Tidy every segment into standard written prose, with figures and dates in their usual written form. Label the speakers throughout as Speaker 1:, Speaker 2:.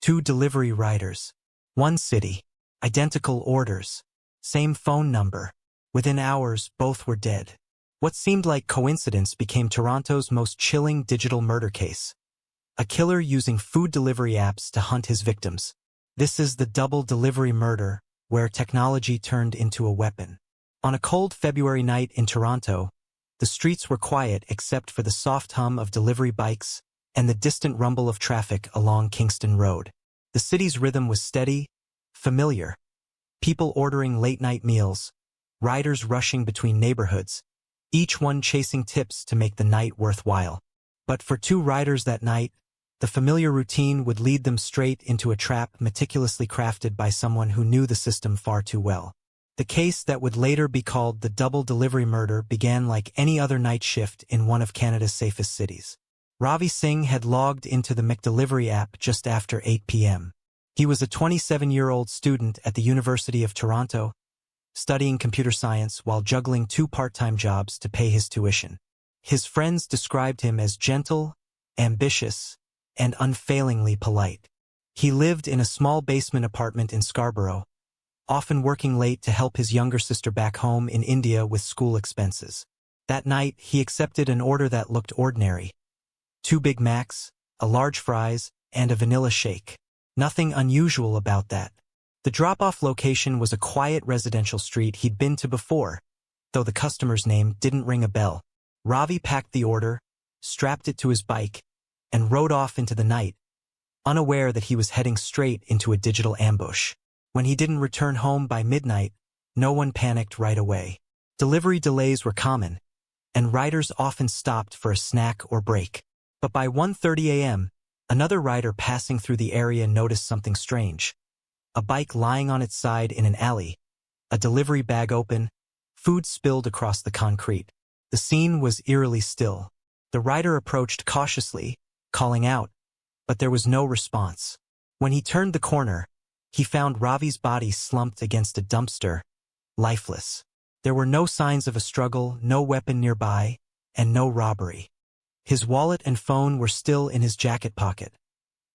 Speaker 1: Two delivery riders. One city. Identical orders. Same phone number. Within hours, both were dead. What seemed like coincidence became Toronto's most chilling digital murder case. A killer using food delivery apps to hunt his victims. This is the double delivery murder, where technology turned into a weapon. On a cold February night in Toronto, the streets were quiet except for the soft hum of delivery bikes and the distant rumble of traffic along Kingston Road. The city's rhythm was steady, familiar. People ordering late-night meals, riders rushing between neighborhoods, each one chasing tips to make the night worthwhile. But for two riders that night, the familiar routine would lead them straight into a trap meticulously crafted by someone who knew the system far too well. The case that would later be called the double delivery murder began like any other night shift in one of Canada's safest cities. Ravi Singh had logged into the McDelivery app just after 8 p.m. He was a 27-year-old student at the University of Toronto, studying computer science while juggling two part-time jobs to pay his tuition. His friends described him as gentle, ambitious, and unfailingly polite. He lived in a small basement apartment in Scarborough, often working late to help his younger sister back home in India with school expenses. That night, he accepted an order that looked ordinary. 2 Big Macs, a large fries, and a vanilla shake. Nothing unusual about that. The drop-off location was a quiet residential street he'd been to before, though the customer's name didn't ring a bell. Ravi packed the order, strapped it to his bike, and rode off into the night, unaware that he was heading straight into a digital ambush. When he didn't return home by midnight, no one panicked right away. Delivery delays were common, and riders often stopped for a snack or break. But by 1:30 a.m., another rider passing through the area noticed something strange. A bike lying on its side in an alley, a delivery bag open, food spilled across the concrete. The scene was eerily still. The rider approached cautiously, calling out, but there was no response. When he turned the corner, he found Ravi's body slumped against a dumpster, lifeless. There were no signs of a struggle, no weapon nearby, and no robbery. His wallet and phone were still in his jacket pocket.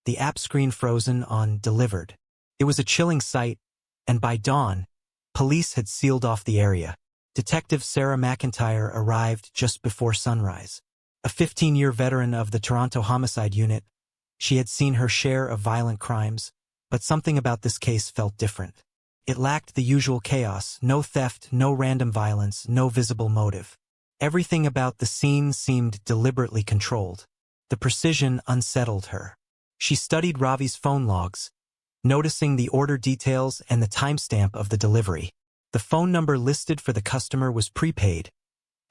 Speaker 1: The app screen frozen on delivered. It was a chilling sight, and by dawn, police had sealed off the area. Detective Sarah McIntyre arrived just before sunrise. A 15-year veteran of the Toronto Homicide Unit, she had seen her share of violent crimes, but something about this case felt different. It lacked the usual chaos, no theft, no random violence, no visible motive. Everything about the scene seemed deliberately controlled. The precision unsettled her. She studied Ravi's phone logs, noticing the order details and the timestamp of the delivery. The phone number listed for the customer was prepaid,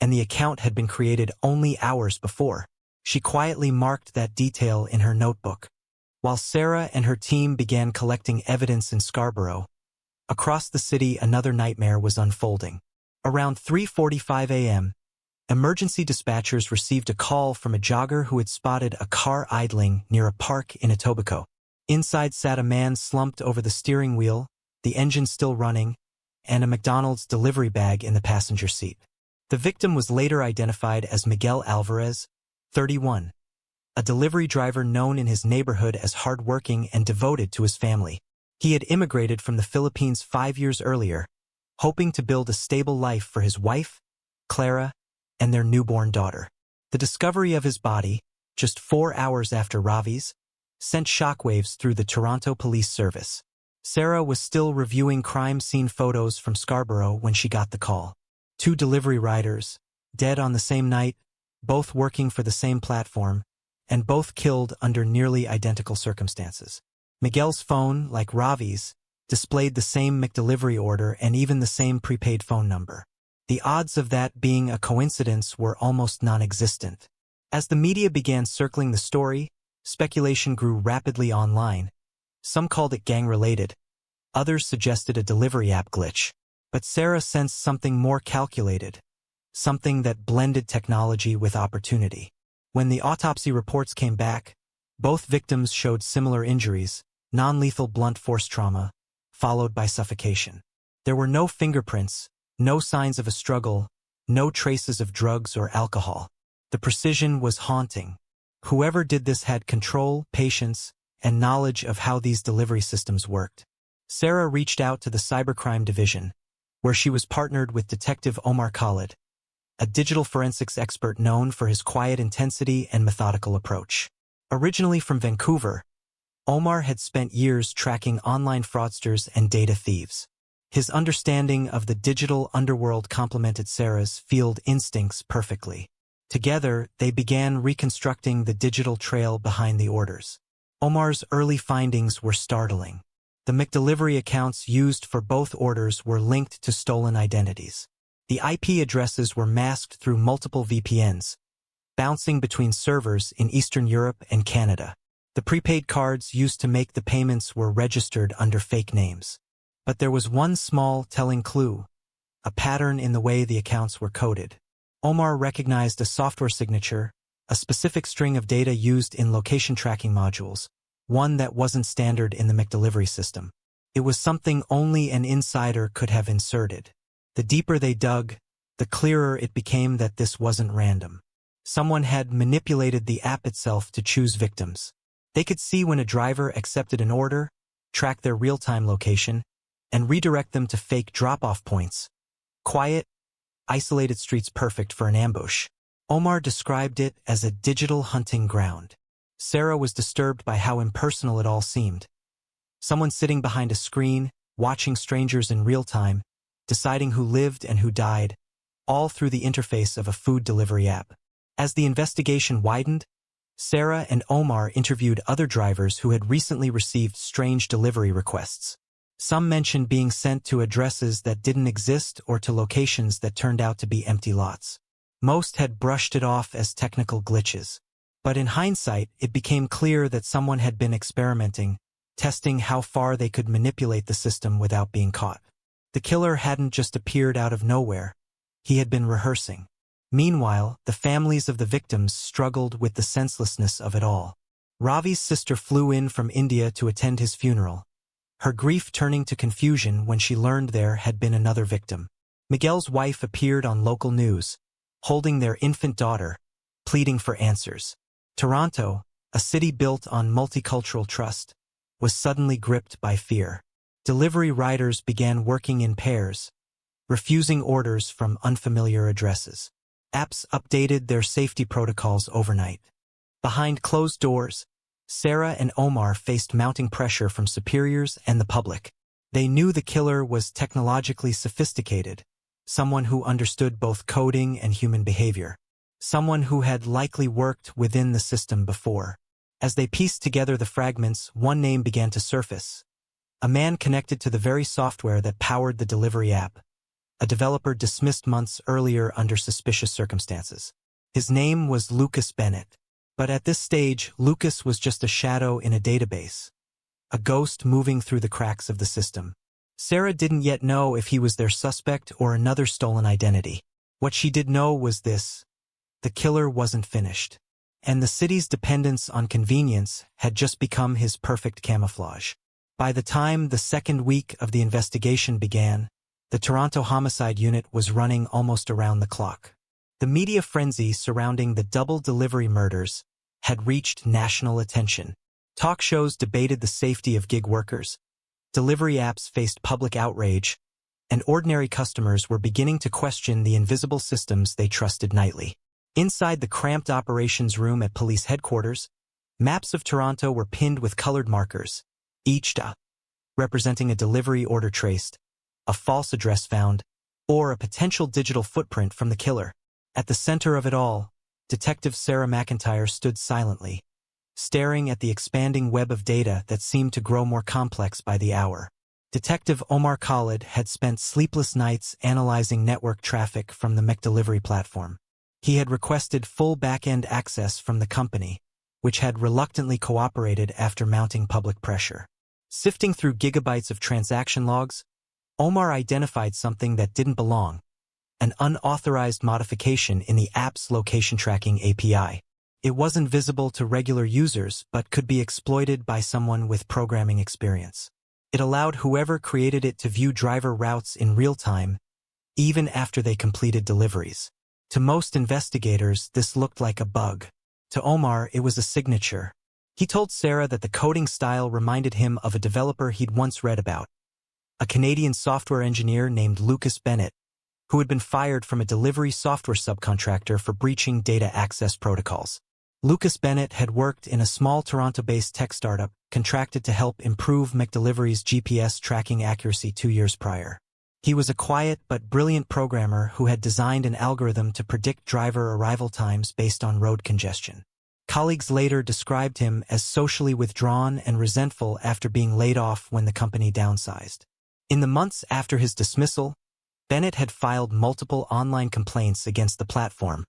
Speaker 1: and the account had been created only hours before. She quietly marked that detail in her notebook. While Sarah and her team began collecting evidence in Scarborough, across the city another nightmare was unfolding. Around 3:45 a.m., emergency dispatchers received a call from a jogger who had spotted a car idling near a park in Etobicoke. Inside sat a man slumped over the steering wheel, the engine still running, and a McDonald's delivery bag in the passenger seat. The victim was later identified as Miguel Alvarez, 31, a delivery driver known in his neighborhood as hardworking and devoted to his family. He had immigrated from the Philippines 5 years earlier, hoping to build a stable life for his wife, Clara, and their newborn daughter. The discovery of his body, just 4 hours after Ravi's, sent shockwaves through the Toronto Police Service. Sarah was still reviewing crime scene photos from Scarborough when she got the call. 2 delivery riders, dead on the same night, both working for the same platform, and both killed under nearly identical circumstances. Miguel's phone, like Ravi's, displayed the same McDelivery order and even the same prepaid phone number. The odds of that being a coincidence were almost non-existent. As the media began circling the story, speculation grew rapidly online. Some called it gang-related. Others suggested a delivery app glitch. But Sarah sensed something more calculated, something that blended technology with opportunity. When the autopsy reports came back, both victims showed similar injuries, non-lethal blunt force trauma, followed by suffocation. There were no fingerprints, no signs of a struggle, no traces of drugs or alcohol. The precision was haunting. Whoever did this had control, patience, and knowledge of how these delivery systems worked. Sarah reached out to the cybercrime division, where she was partnered with Detective Omar Khalid, a digital forensics expert known for his quiet intensity and methodical approach. Originally from Vancouver, Omar had spent years tracking online fraudsters and data thieves. His understanding of the digital underworld complemented Sarah's field instincts perfectly. Together, they began reconstructing the digital trail behind the orders. Omar's early findings were startling. The McDelivery accounts used for both orders were linked to stolen identities. The IP addresses were masked through multiple VPNs, bouncing between servers in Eastern Europe and Canada. The prepaid cards used to make the payments were registered under fake names. But there was one small, telling clue, a pattern in the way the accounts were coded. Omar recognized a software signature, a specific string of data used in location tracking modules, one that wasn't standard in the McDelivery system. It was something only an insider could have inserted. The deeper they dug, the clearer it became that this wasn't random. Someone had manipulated the app itself to choose victims. They could see when a driver accepted an order, track their real-time location, and redirect them to fake drop-off points. Quiet, isolated streets perfect for an ambush. Omar described it as a digital hunting ground. Sarah was disturbed by how impersonal it all seemed. Someone sitting behind a screen, watching strangers in real time, deciding who lived and who died, all through the interface of a food delivery app. As the investigation widened, Sarah and Omar interviewed other drivers who had recently received strange delivery requests. Some mentioned being sent to addresses that didn't exist or to locations that turned out to be empty lots. Most had brushed it off as technical glitches. But in hindsight, it became clear that someone had been experimenting, testing how far they could manipulate the system without being caught. The killer hadn't just appeared out of nowhere. He had been rehearsing. Meanwhile, the families of the victims struggled with the senselessness of it all. Ravi's sister flew in from India to attend his funeral, her grief turning to confusion when she learned there had been another victim. Miguel's wife appeared on local news, holding their infant daughter, pleading for answers. Toronto, a city built on multicultural trust, was suddenly gripped by fear. Delivery riders began working in pairs, refusing orders from unfamiliar addresses. Apps updated their safety protocols overnight. Behind closed doors, Sarah and Omar faced mounting pressure from superiors and the public. They knew the killer was technologically sophisticated, someone who understood both coding and human behavior, someone who had likely worked within the system before. As they pieced together the fragments, one name began to surface. A man connected to the very software that powered the delivery app, a developer dismissed months earlier under suspicious circumstances. His name was Lucas Bennett. But at this stage, Lucas was just a shadow in a database, a ghost moving through the cracks of the system. Sarah didn't yet know if he was their suspect or another stolen identity. What she did know was this: the killer wasn't finished, and the city's dependence on convenience had just become his perfect camouflage. By the time the second week of the investigation began, the Toronto Homicide Unit was running almost around the clock. The media frenzy surrounding the double delivery murders had reached national attention. Talk shows debated the safety of gig workers, delivery apps faced public outrage, and ordinary customers were beginning to question the invisible systems they trusted nightly. Inside the cramped operations room at police headquarters, maps of Toronto were pinned with colored markers, each representing a delivery order traced, a false address found, or a potential digital footprint from the killer. At the center of it all, Detective Sarah McIntyre stood silently, staring at the expanding web of data that seemed to grow more complex by the hour. Detective Omar Khalid had spent sleepless nights analyzing network traffic from the McDelivery platform. He had requested full back-end access from the company, which had reluctantly cooperated after mounting public pressure. Sifting through gigabytes of transaction logs, Omar identified something that didn't belong: an unauthorized modification in the app's location tracking API. It wasn't visible to regular users but could be exploited by someone with programming experience. It allowed whoever created it to view driver routes in real time, even after they completed deliveries. To most investigators, this looked like a bug. To Omar, it was a signature. He told Sarah that the coding style reminded him of a developer he'd once read about, a Canadian software engineer named Lucas Bennett, who had been fired from a delivery software subcontractor for breaching data access protocols. Lucas Bennett had worked in a small Toronto-based tech startup contracted to help improve McDelivery's GPS tracking accuracy 2 years prior. He was a quiet but brilliant programmer who had designed an algorithm to predict driver arrival times based on road congestion. Colleagues later described him as socially withdrawn and resentful after being laid off when the company downsized. In the months after his dismissal, Bennett had filed multiple online complaints against the platform,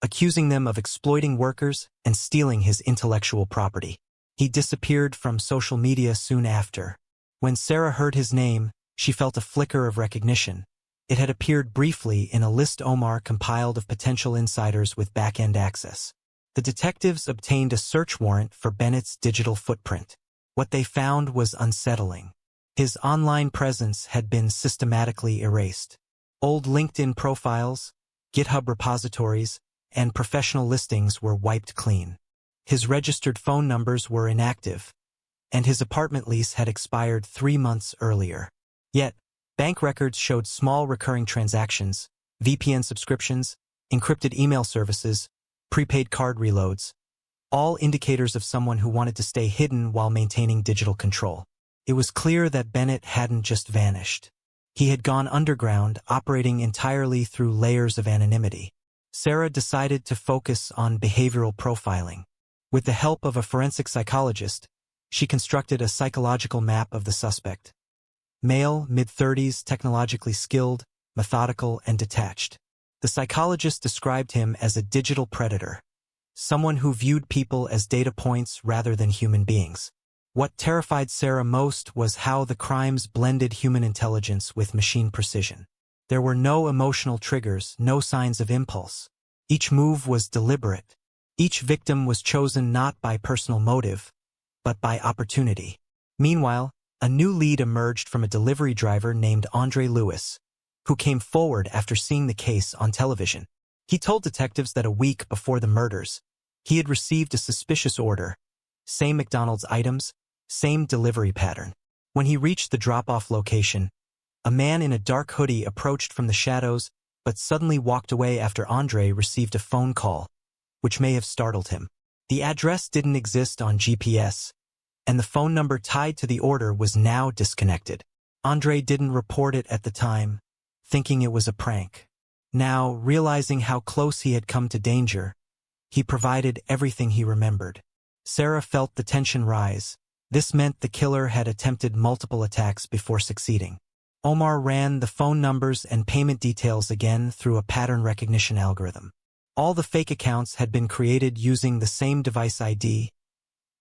Speaker 1: accusing them of exploiting workers and stealing his intellectual property. He disappeared from social media soon after. When Sarah heard his name, she felt a flicker of recognition. It had appeared briefly in a list Omar compiled of potential insiders with back-end access. The detectives obtained a search warrant for Bennett's digital footprint. What they found was unsettling. His online presence had been systematically erased. Old LinkedIn profiles, GitHub repositories, and professional listings were wiped clean. His registered phone numbers were inactive, and his apartment lease had expired 3 months earlier. Yet, bank records showed small recurring transactions, VPN subscriptions, encrypted email services, prepaid card reloads, all indicators of someone who wanted to stay hidden while maintaining digital control. It was clear that Bennett hadn't just vanished. He had gone underground, operating entirely through layers of anonymity. Sarah decided to focus on behavioral profiling. With the help of a forensic psychologist, she constructed a psychological map of the suspect. Male, mid-30s, technologically skilled, methodical, and detached. The psychologist described him as a digital predator, someone who viewed people as data points rather than human beings. What terrified Sarah most was how the crimes blended human intelligence with machine precision. There were no emotional triggers, no signs of impulse. Each move was deliberate. Each victim was chosen not by personal motive, but by opportunity. Meanwhile, a new lead emerged from a delivery driver named Andre Lewis, who came forward after seeing the case on television. He told detectives that a week before the murders, he had received a suspicious order, same McDonald's items, same delivery pattern. When he reached the drop-off location, a man in a dark hoodie approached from the shadows but suddenly walked away after Andre received a phone call, which may have startled him. The address didn't exist on GPS, and the phone number tied to the order was now disconnected. Andre didn't report it at the time, thinking it was a prank. Now, realizing how close he had come to danger, he provided everything he remembered. Sarah felt the tension rise. This meant the killer had attempted multiple attacks before succeeding. Omar ran the phone numbers and payment details again through a pattern recognition algorithm. All the fake accounts had been created using the same device ID,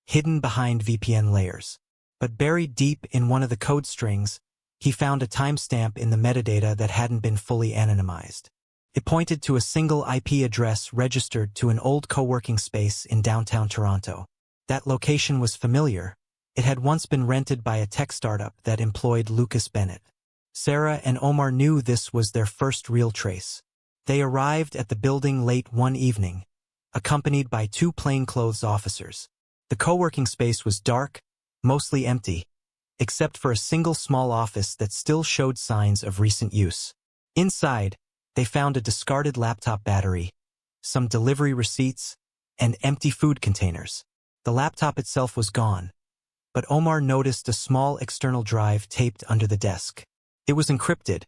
Speaker 1: hidden behind VPN layers. But buried deep in one of the code strings, he found a timestamp in the metadata that hadn't been fully anonymized. It pointed to a single IP address registered to an old co-working space in downtown Toronto. That location was familiar. It had once been rented by a tech startup that employed Lucas Bennett. Sarah and Omar knew this was their first real trace. They arrived at the building late one evening, accompanied by 2 plainclothes officers. The co-working space was dark, mostly empty, except for a single small office that still showed signs of recent use. Inside, they found a discarded laptop battery, some delivery receipts, and empty food containers. The laptop itself was gone, but Omar noticed a small external drive taped under the desk. It was encrypted,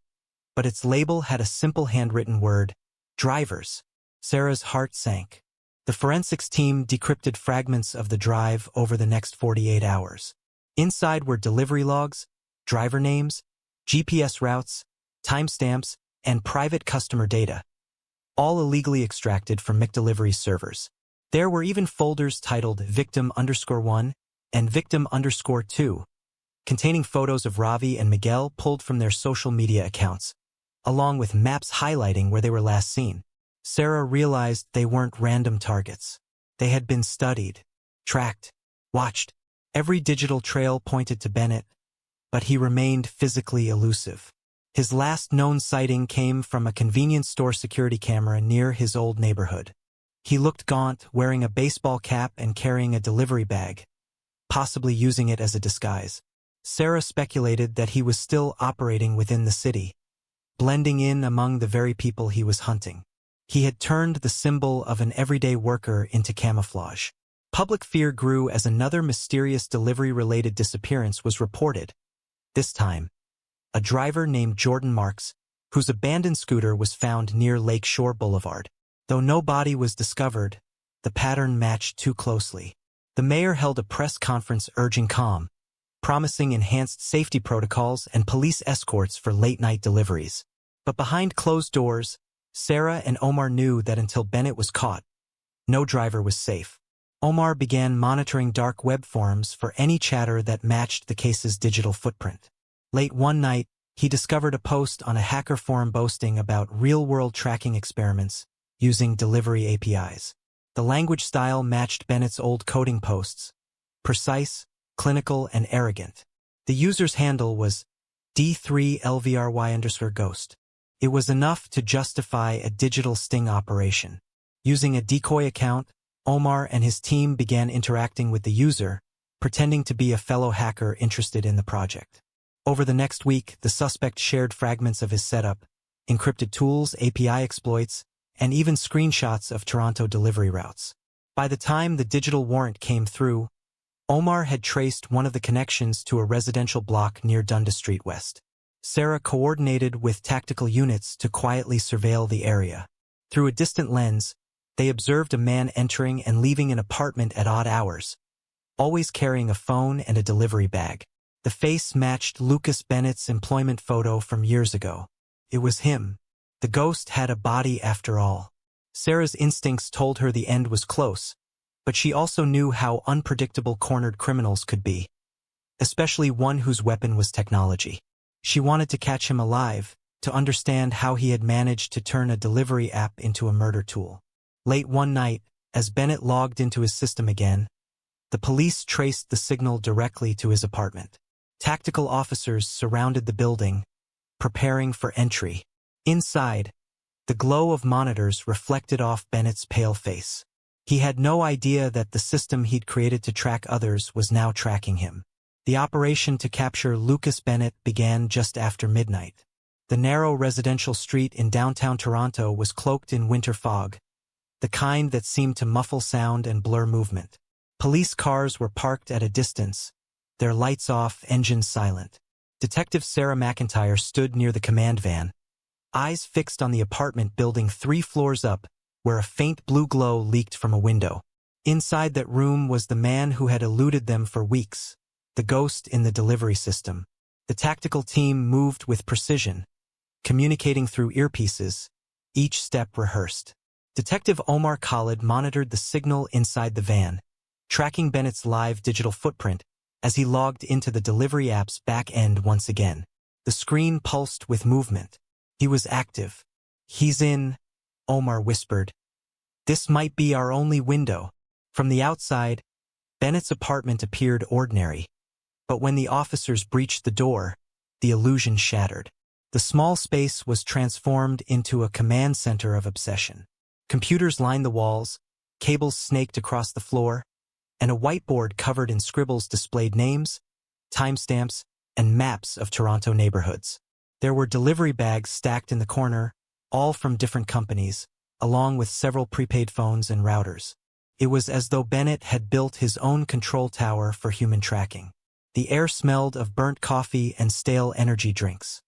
Speaker 1: but its label had a simple handwritten word, drivers. Sarah's heart sank. The forensics team decrypted fragments of the drive over the next 48 hours. Inside were delivery logs, driver names, GPS routes, timestamps, and private customer data, all illegally extracted from McDelivery's servers. There were even folders titled Victim_1 and Victim_2, containing photos of Ravi and Miguel pulled from their social media accounts, along with maps highlighting where they were last seen. Sarah realized they weren't random targets. They had been studied, tracked, watched. Every digital trail pointed to Bennett, but he remained physically elusive. His last known sighting came from a convenience store security camera near his old neighborhood. He looked gaunt, wearing a baseball cap and carrying a delivery bag, possibly using it as a disguise. Sarah speculated that he was still operating within the city, blending in among the very people he was hunting. He had turned the symbol of an everyday worker into camouflage. Public fear grew as another mysterious delivery-related disappearance was reported. This time, a driver named Jordan Marks, whose abandoned scooter was found near Lake Shore Boulevard. Though no body was discovered, the pattern matched too closely. The mayor held a press conference urging calm, promising enhanced safety protocols and police escorts for late-night deliveries. But behind closed doors, Sarah and Omar knew that until Bennett was caught, no driver was safe. Omar began monitoring dark web forums for any chatter that matched the case's digital footprint. Late one night, he discovered a post on a hacker forum boasting about real-world tracking experiments using delivery APIs. The language style matched Bennett's old coding posts, precise, clinical, and arrogant. The user's handle was D3LVRY_ghost. It was enough to justify a digital sting operation. Using a decoy account, Omar and his team began interacting with the user, pretending to be a fellow hacker interested in the project. Over the next week, the suspect shared fragments of his setup, encrypted tools, API exploits, and even screenshots of Toronto delivery routes. By the time the digital warrant came through, Omar had traced one of the connections to a residential block near Dundas Street West. Sarah coordinated with tactical units to quietly surveil the area. Through a distant lens, they observed a man entering and leaving an apartment at odd hours, always carrying a phone and a delivery bag. The face matched Lucas Bennett's employment photo from years ago. It was him. The ghost had a body after all. Sarah's instincts told her the end was close, but she also knew how unpredictable cornered criminals could be, especially one whose weapon was technology. She wanted to catch him alive, to understand how he had managed to turn a delivery app into a murder tool. Late one night, as Bennett logged into his system again, the police traced the signal directly to his apartment. Tactical officers surrounded the building, preparing for entry. Inside, the glow of monitors reflected off Bennett's pale face. He had no idea that the system he'd created to track others was now tracking him. The operation to capture Lucas Bennett began just after midnight. The narrow residential street in downtown Toronto was cloaked in winter fog, the kind that seemed to muffle sound and blur movement. Police cars were parked at a distance, their lights off, engines silent. Detective Sarah McIntyre stood near the command van, eyes fixed on the apartment building 3 floors up, where a faint blue glow leaked from a window. Inside that room was the man who had eluded them for weeks, the ghost in the delivery system. The tactical team moved with precision, communicating through earpieces, each step rehearsed. Detective Omar Khalid monitored the signal inside the van, tracking Bennett's live digital footprint as he logged into the delivery app's back end once again. The screen pulsed with movement. He was active. "He's in," Omar whispered. "This might be our only window." From the outside, Bennett's apartment appeared ordinary, but when the officers breached the door, the illusion shattered. The small space was transformed into a command center of obsession. Computers lined the walls, cables snaked across the floor, and a whiteboard covered in scribbles displayed names, timestamps, and maps of Toronto neighborhoods. There were delivery bags stacked in the corner, all from different companies, along with several prepaid phones and routers. It was as though Bennett had built his own control tower for human tracking. The air smelled of burnt coffee and stale energy drinks.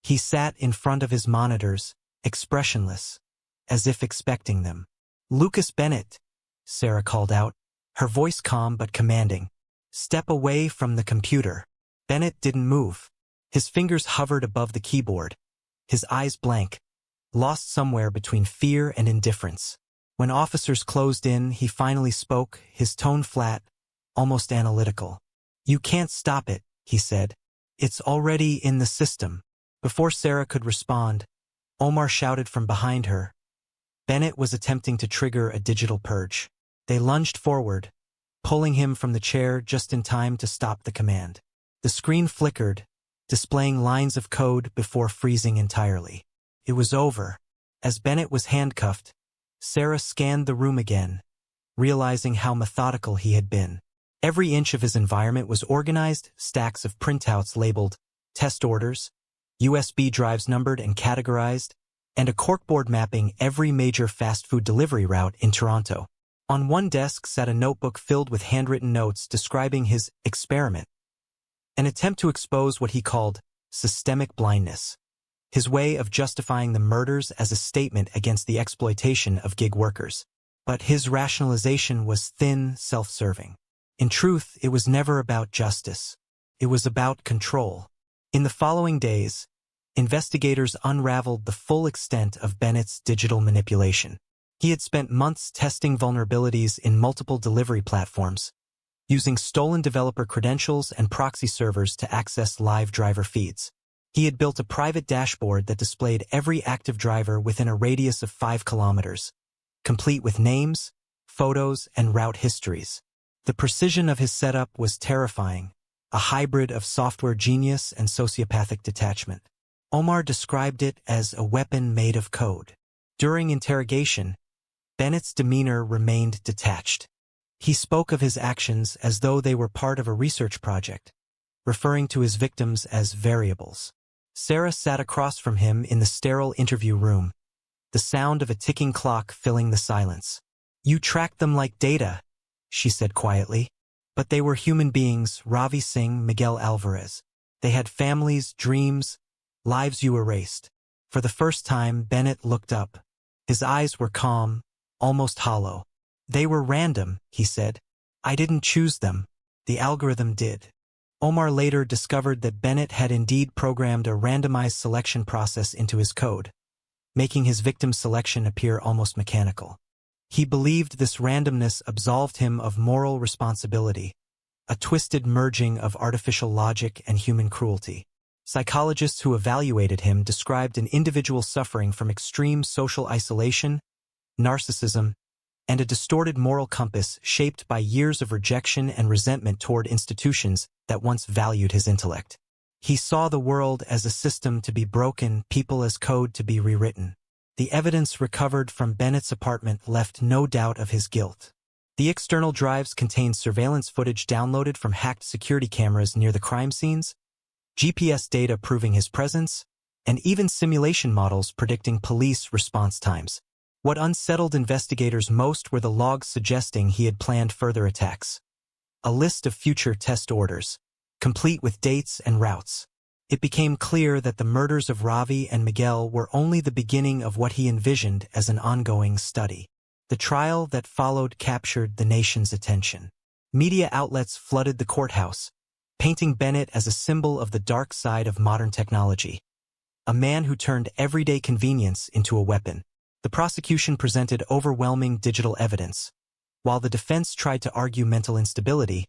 Speaker 1: He sat in front of his monitors, expressionless, as if expecting them. "Lucas Bennett," Sarah called out, her voice calm but commanding. "Step away from the computer." Bennett didn't move. His fingers hovered above the keyboard, his eyes blank, lost somewhere between fear and indifference. When officers closed in, he finally spoke, his tone flat, almost analytical. "You can't stop it," he said. "It's already in the system." Before Sarah could respond, Omar shouted from behind her. Bennett was attempting to trigger a digital purge. They lunged forward, pulling him from the chair just in time to stop the command. The screen flickered, displaying lines of code before freezing entirely. It was over. As Bennett was handcuffed, Sarah scanned the room again, realizing how methodical he had been. Every inch of his environment was organized, stacks of printouts labeled test orders, USB drives numbered and categorized, and a corkboard mapping every major fast food delivery route in Toronto. On one desk sat a notebook filled with handwritten notes describing his experiment, an attempt to expose what he called systemic blindness, his way of justifying the murders as a statement against the exploitation of gig workers. But his rationalization was thin, self-serving. In truth, it was never about justice. It was about control. In the following days, investigators unraveled the full extent of Bennett's digital manipulation. He had spent months testing vulnerabilities in multiple delivery platforms, using stolen developer credentials and proxy servers to access live driver feeds. He had built a private dashboard that displayed every active driver within a radius of 5 kilometers, complete with names, photos, and route histories. The precision of his setup was terrifying, a hybrid of software genius and sociopathic detachment. Omar described it as a weapon made of code. During interrogation, Bennett's demeanor remained detached. He spoke of his actions as though they were part of a research project, referring to his victims as variables. Sarah sat across from him in the sterile interview room, the sound of a ticking clock filling the silence. "You tracked them like data," she said quietly. "But they were human beings, Ravi Singh, Miguel Alvarez. They had families, dreams, lives you erased." For the first time, Bennett looked up. His eyes were calm, almost hollow. "They were random," he said. "I didn't choose them. The algorithm did." Omar later discovered that Bennett had indeed programmed a randomized selection process into his code, making his victim selection appear almost mechanical. He believed this randomness absolved him of moral responsibility, a twisted merging of artificial logic and human cruelty. Psychologists who evaluated him described an individual suffering from extreme social isolation, narcissism, and a distorted moral compass shaped by years of rejection and resentment toward institutions that once valued his intellect. He saw the world as a system to be broken, people as code to be rewritten. The evidence recovered from Bennett's apartment left no doubt of his guilt. The external drives contained surveillance footage downloaded from hacked security cameras near the crime scenes, GPS data proving his presence, and even simulation models predicting police response times. What unsettled investigators most were the logs suggesting he had planned further attacks. A list of future test orders, complete with dates and routes. It became clear that the murders of Ravi and Miguel were only the beginning of what he envisioned as an ongoing study. The trial that followed captured the nation's attention. Media outlets flooded the courthouse, painting Bennett as a symbol of the dark side of modern technology. A man who turned everyday convenience into a weapon. The prosecution presented overwhelming digital evidence, while the defense tried to argue mental instability,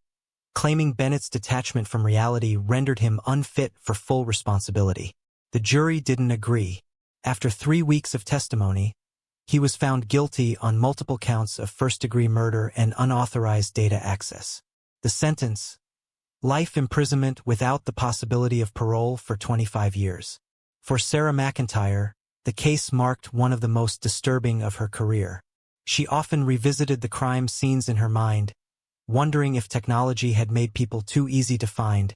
Speaker 1: claiming Bennett's detachment from reality rendered him unfit for full responsibility. The jury didn't agree. After 3 weeks of testimony, he was found guilty on multiple counts of first-degree murder and unauthorized data access. The sentence: life imprisonment without the possibility of parole for 25 years. For Sarah McIntyre, the case marked one of the most disturbing of her career. She often revisited the crime scenes in her mind, wondering if technology had made people too easy to find,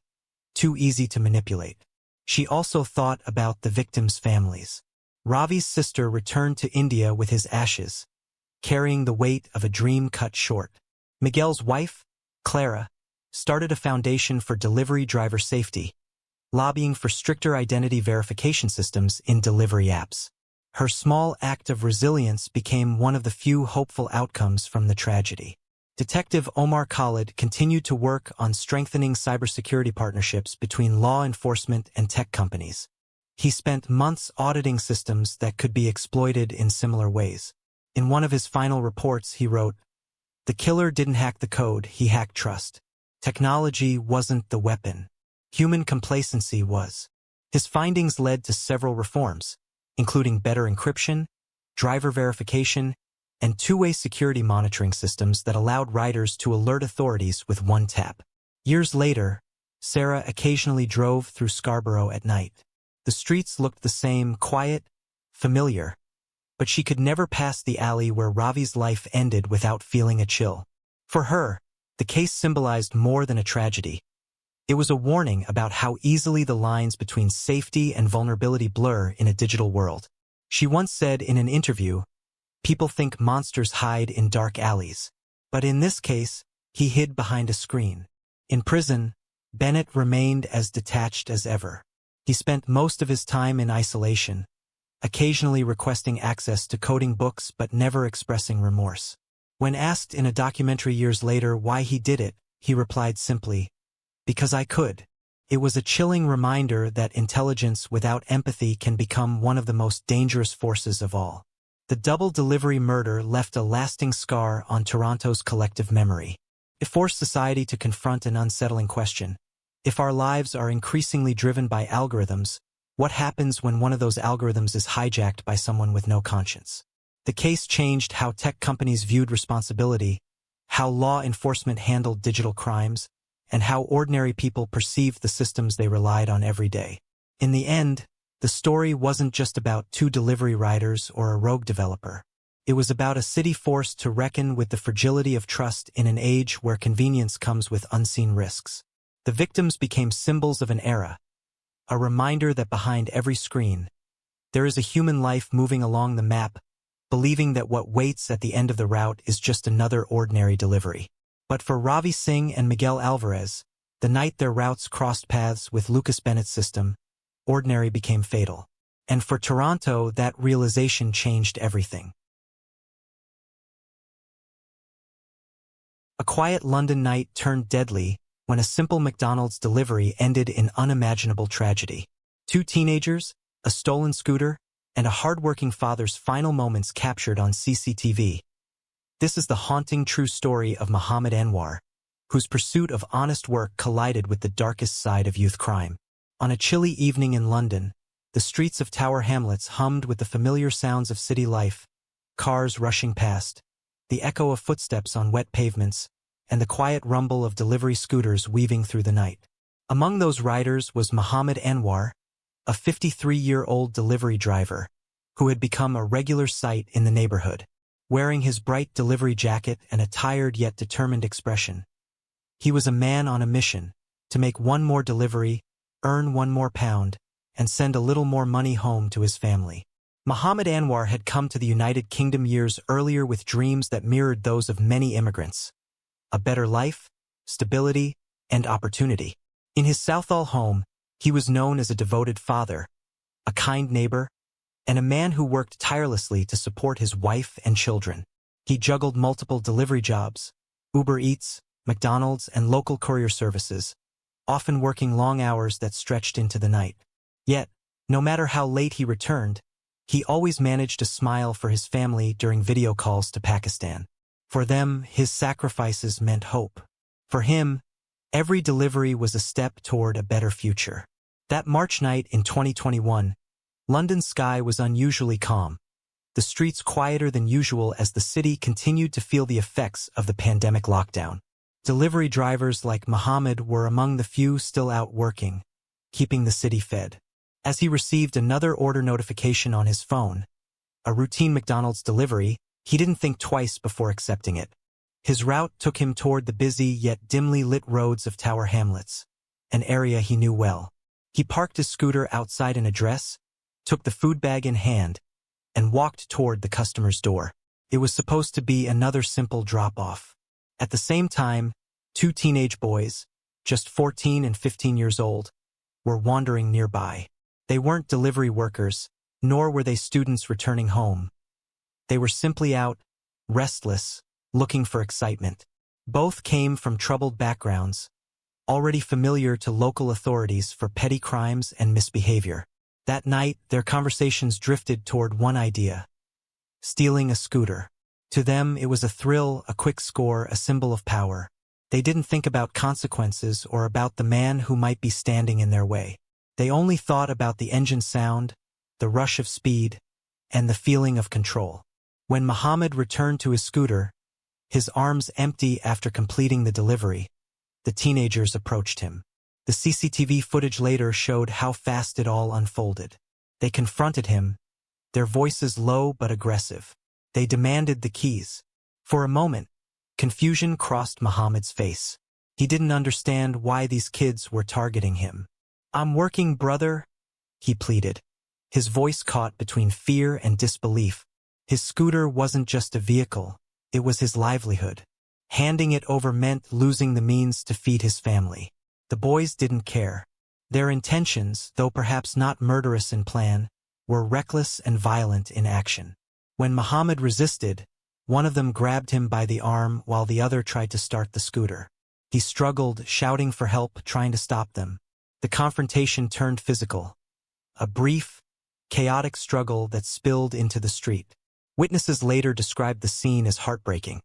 Speaker 1: too easy to manipulate. She also thought about the victims' families. Ravi's sister returned to India with his ashes, carrying the weight of a dream cut short. Miguel's wife, Clara, started a foundation for delivery driver safety, lobbying for stricter identity verification systems in delivery apps. Her small act of resilience became one of the few hopeful outcomes from the tragedy. Detective Omar Khalid continued to work on strengthening cybersecurity partnerships between law enforcement and tech companies. He spent months auditing systems that could be exploited in similar ways. In one of his final reports, he wrote, "The killer didn't hack the code, he hacked trust. Technology wasn't the weapon. Human complacency was." His findings led to several reforms, including better encryption, driver verification, and two-way security monitoring systems that allowed riders to alert authorities with one tap. Years later, Sarah occasionally drove through Scarborough at night. The streets looked the same, quiet, familiar, but she could never pass the alley where Ravi's life ended without feeling a chill. For her, the case symbolized more than a tragedy. It was a warning about how easily the lines between safety and vulnerability blur in a digital world. She once said in an interview, "People think monsters hide in dark alleys. But in this case, he hid behind a screen." In prison, Bennett remained as detached as ever. He spent most of his time in isolation, occasionally requesting access to coding books but never expressing remorse. When asked in a documentary years later why he did it, he replied simply, "Because I could." It was a chilling reminder that intelligence without empathy can become one of the most dangerous forces of all. The double delivery murder left a lasting scar on Toronto's collective memory. It forced society to confront an unsettling question. If our lives are increasingly driven by algorithms, what happens when one of those algorithms is hijacked by someone with no conscience? The case changed how tech companies viewed responsibility, how law enforcement handled digital crimes, and how ordinary people perceived the systems they relied on every day. In the end, the story wasn't just about two delivery riders or a rogue developer. It was about a city forced to reckon with the fragility of trust in an age where convenience comes with unseen risks. The victims became symbols of an era, a reminder that behind every screen, there is a human life moving along the map, believing that what waits at the end of the route is just another ordinary delivery. But for Ravi Singh and Miguel Alvarez, the night their routes crossed paths with Lucas Bennett's system, ordinary became fatal. And for Toronto, that realization changed everything. A quiet London night turned deadly when a simple McDonald's delivery ended in unimaginable tragedy. Two teenagers, a stolen scooter, and a hardworking father's final moments captured on CCTV. This is the haunting true story of Mohammed Anwar, whose pursuit of honest work collided with the darkest side of youth crime. On a chilly evening in London, the streets of Tower Hamlets hummed with the familiar sounds of city life, cars rushing past, the echo of footsteps on wet pavements, and the quiet rumble of delivery scooters weaving through the night. Among those riders was Mohammed Anwar, a 53-year-old delivery driver, who had become a regular sight in the neighborhood. Wearing his bright delivery jacket and a tired yet determined expression, he was a man on a mission to make one more delivery, earn one more pound, and send a little more money home to his family. Mohammed Anwar had come to the United Kingdom years earlier with dreams that mirrored those of many immigrants. A better life, stability, and opportunity. In his Southall home, he was known as a devoted father, a kind neighbor, and a man who worked tirelessly to support his wife and children. He juggled multiple delivery jobs, Uber Eats, McDonald's, and local courier services, often working long hours that stretched into the night. Yet, no matter how late he returned, he always managed to smile for his family during video calls to Pakistan. For them, his sacrifices meant hope. For him, every delivery was a step toward a better future. That March night in 2021, London's sky was unusually calm, the streets quieter than usual as the city continued to feel the effects of the pandemic lockdown. Delivery drivers like Mohammed were among the few still out working, keeping the city fed. As he received another order notification on his phone, a routine McDonald's delivery, he didn't think twice before accepting it. His route took him toward the busy yet dimly lit roads of Tower Hamlets, an area he knew well. He parked his scooter outside an address, took the food bag in hand, and walked toward the customer's door. It was supposed to be another simple drop-off. At the same time, two teenage boys, just 14 and 15 years old, were wandering nearby. They weren't delivery workers, nor were they students returning home. They were simply out, restless, looking for excitement. Both came from troubled backgrounds, already familiar to local authorities for petty crimes and misbehavior. That night, their conversations drifted toward one idea: stealing a scooter. To them, it was a thrill, a quick score, a symbol of power. They didn't think about consequences or about the man who might be standing in their way. They only thought about the engine sound, the rush of speed, and the feeling of control. When Mohammed returned to his scooter, his arms empty after completing the delivery, the teenagers approached him. The CCTV footage later showed how fast it all unfolded. They confronted him, their voices low but aggressive. They demanded the keys. For a moment, confusion crossed Muhammad's face. He didn't understand why these kids were targeting him. "I'm working, brother," he pleaded. His voice caught between fear and disbelief. His scooter wasn't just a vehicle, it was his livelihood. Handing it over meant losing the means to feed his family. The boys didn't care. Their intentions, though perhaps not murderous in plan, were reckless and violent in action. When Muhammad resisted, one of them grabbed him by the arm while the other tried to start the scooter. He struggled, shouting for help, trying to stop them. The confrontation turned physical. A brief, chaotic struggle that spilled into the street. Witnesses later described the scene as heartbreaking.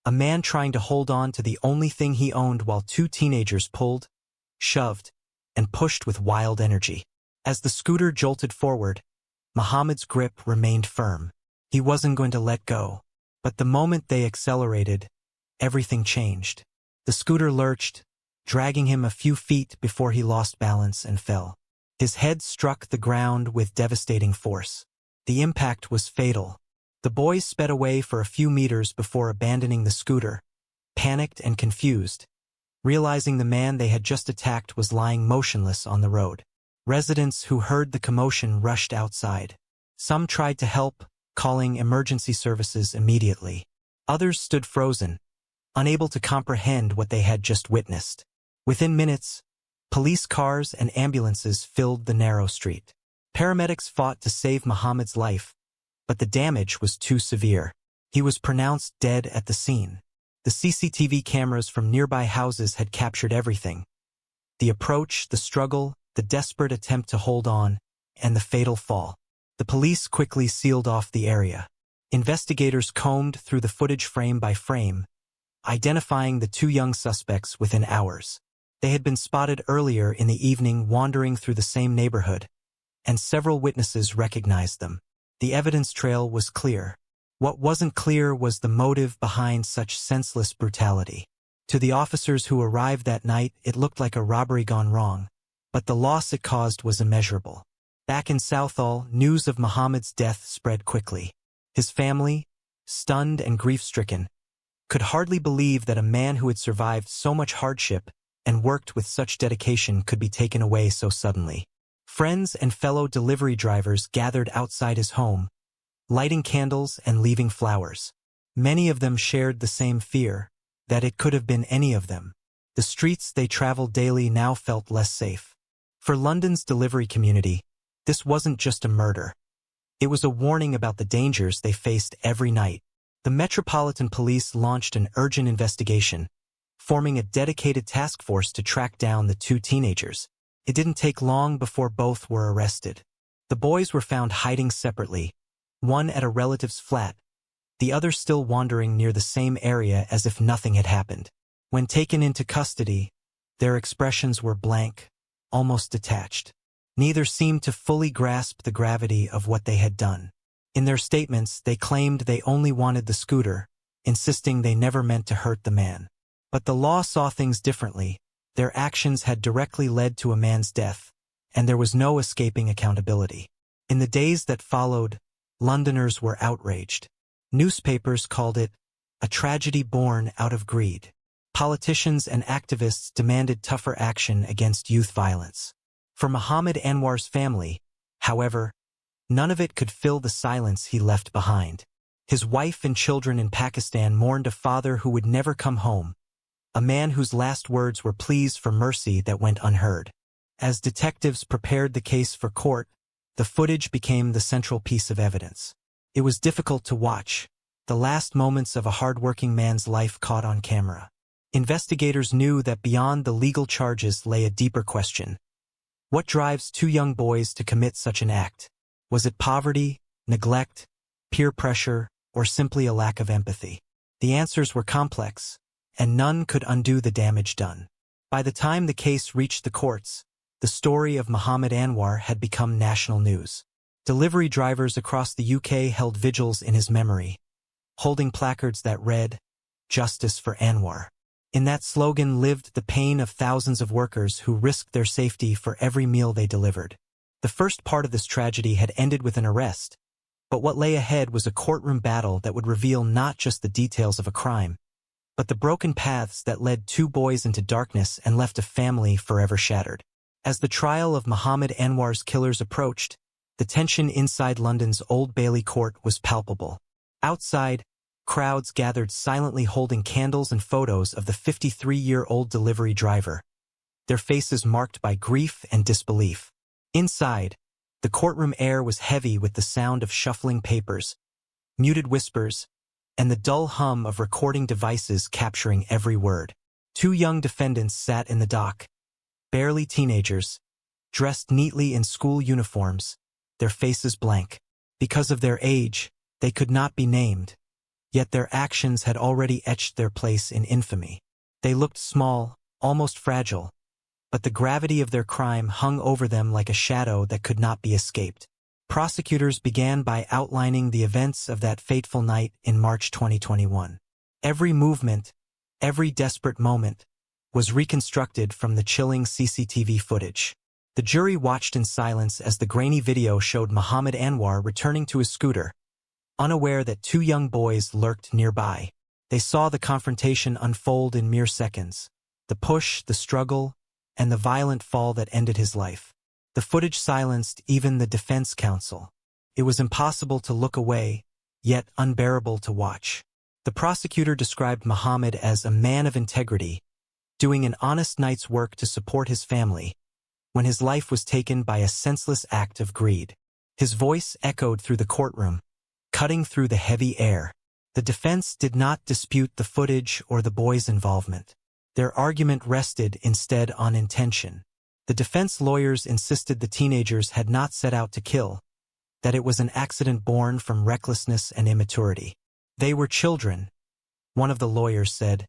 Speaker 1: A man trying to hold on to the only thing he owned while two teenagers pulled, shoved, and pushed with wild energy. As the scooter jolted forward, Muhammad's grip remained firm. He wasn't going to let go. But the moment they accelerated, everything changed. The scooter lurched, dragging him a few feet before he lost balance and fell. His head struck the ground with devastating force. The impact was fatal. The boys sped away for a few meters before abandoning the scooter, panicked and confused, realizing the man they had just attacked was lying motionless on the road. Residents who heard the commotion rushed outside. Some tried to help, calling emergency services immediately. Others stood frozen, unable to comprehend what they had just witnessed. Within minutes, police cars and ambulances filled the narrow street. Paramedics fought to save Muhammad's life, but the damage was too severe. He was pronounced dead at the scene. The CCTV cameras from nearby houses had captured everything. The approach, the struggle, the desperate attempt to hold on, and the fatal fall. The police quickly sealed off the area. Investigators combed through the footage frame by frame, identifying the two young suspects within hours. They had been spotted earlier in the evening wandering through the same neighborhood, and several witnesses recognized them. The evidence trail was clear. What wasn't clear was the motive behind such senseless brutality. To the officers who arrived that night, it looked like a robbery gone wrong, but the loss it caused was immeasurable. Back in Southall, news of Muhammad's death spread quickly. His family, stunned and grief-stricken, could hardly believe that a man who had survived so much hardship and worked with such dedication could be taken away so suddenly. Friends and fellow delivery drivers gathered outside his home, lighting candles and leaving flowers. Many of them shared the same fear, that it could have been any of them. The streets they traveled daily now felt less safe. For London's delivery community, this wasn't just a murder. It was a warning about the dangers they faced every night. The Metropolitan Police launched an urgent investigation, forming a dedicated task force to track down the two teenagers. It didn't take long before both were arrested. The boys were found hiding separately, one at a relative's flat, the other still wandering near the same area as if nothing had happened. When taken into custody, their expressions were blank, almost detached. Neither seemed to fully grasp the gravity of what they had done. In their statements, they claimed they only wanted the scooter, insisting they never meant to hurt the man. But the law saw things differently. Their actions had directly led to a man's death, and there was no escaping accountability. In the days that followed, Londoners were outraged. Newspapers called it a tragedy born out of greed. Politicians and activists demanded tougher action against youth violence. For Muhammad Anwar's family, however, none of it could fill the silence he left behind. His wife and children in Pakistan mourned a father who would never come home, a man whose last words were pleas for mercy that went unheard. As detectives prepared the case for court, the footage became the central piece of evidence. It was difficult to watch, the last moments of a hard-working man's life caught on camera. Investigators knew that beyond the legal charges lay a deeper question. What drives two young boys to commit such an act? Was it poverty, neglect, peer pressure, or simply a lack of empathy? The answers were complex, and none could undo the damage done. By the time the case reached the courts, the story of Muhammad Anwar had become national news. Delivery drivers across the UK held vigils in his memory, holding placards that read, "Justice for Anwar." In that slogan lived the pain of thousands of workers who risked their safety for every meal they delivered. The first part of this tragedy had ended with an arrest, But what lay ahead was a courtroom battle that would reveal not just the details of a crime, but the broken paths that led two boys into darkness and left a family forever shattered. As the trial of Muhammad Anwar's killers approached, the tension inside London's Old Bailey court was palpable. Outside, crowds gathered silently holding candles and photos of the 53-year-old delivery driver, their faces marked by grief and disbelief. Inside, the courtroom air was heavy with the sound of shuffling papers, muted whispers, and the dull hum of recording devices capturing every word. Two young defendants sat in the dock, barely teenagers, dressed neatly in school uniforms, their faces blank. Because of their age, they could not be named, yet their actions had already etched their place in infamy. They looked small, almost fragile, but the gravity of their crime hung over them like a shadow that could not be escaped. Prosecutors began by outlining the events of that fateful night in March 2021. Every movement, every desperate moment, was reconstructed from the chilling CCTV footage. The jury watched in silence as the grainy video showed Muhammad Anwar returning to his scooter, unaware that two young boys lurked nearby. They saw the confrontation unfold in mere seconds, the push, the struggle, and the violent fall that ended his life. The footage silenced even the defense counsel. It was impossible to look away, yet unbearable to watch. The prosecutor described Muhammad as a man of integrity, doing an honest night's work to support his family, when his life was taken by a senseless act of greed. His voice echoed through the courtroom, cutting through the heavy air. The defense did not dispute the footage or the boys' involvement. Their argument rested instead on intention. The defense lawyers insisted the teenagers had not set out to kill, that it was an accident born from recklessness and immaturity. They were children, one of the lawyers said,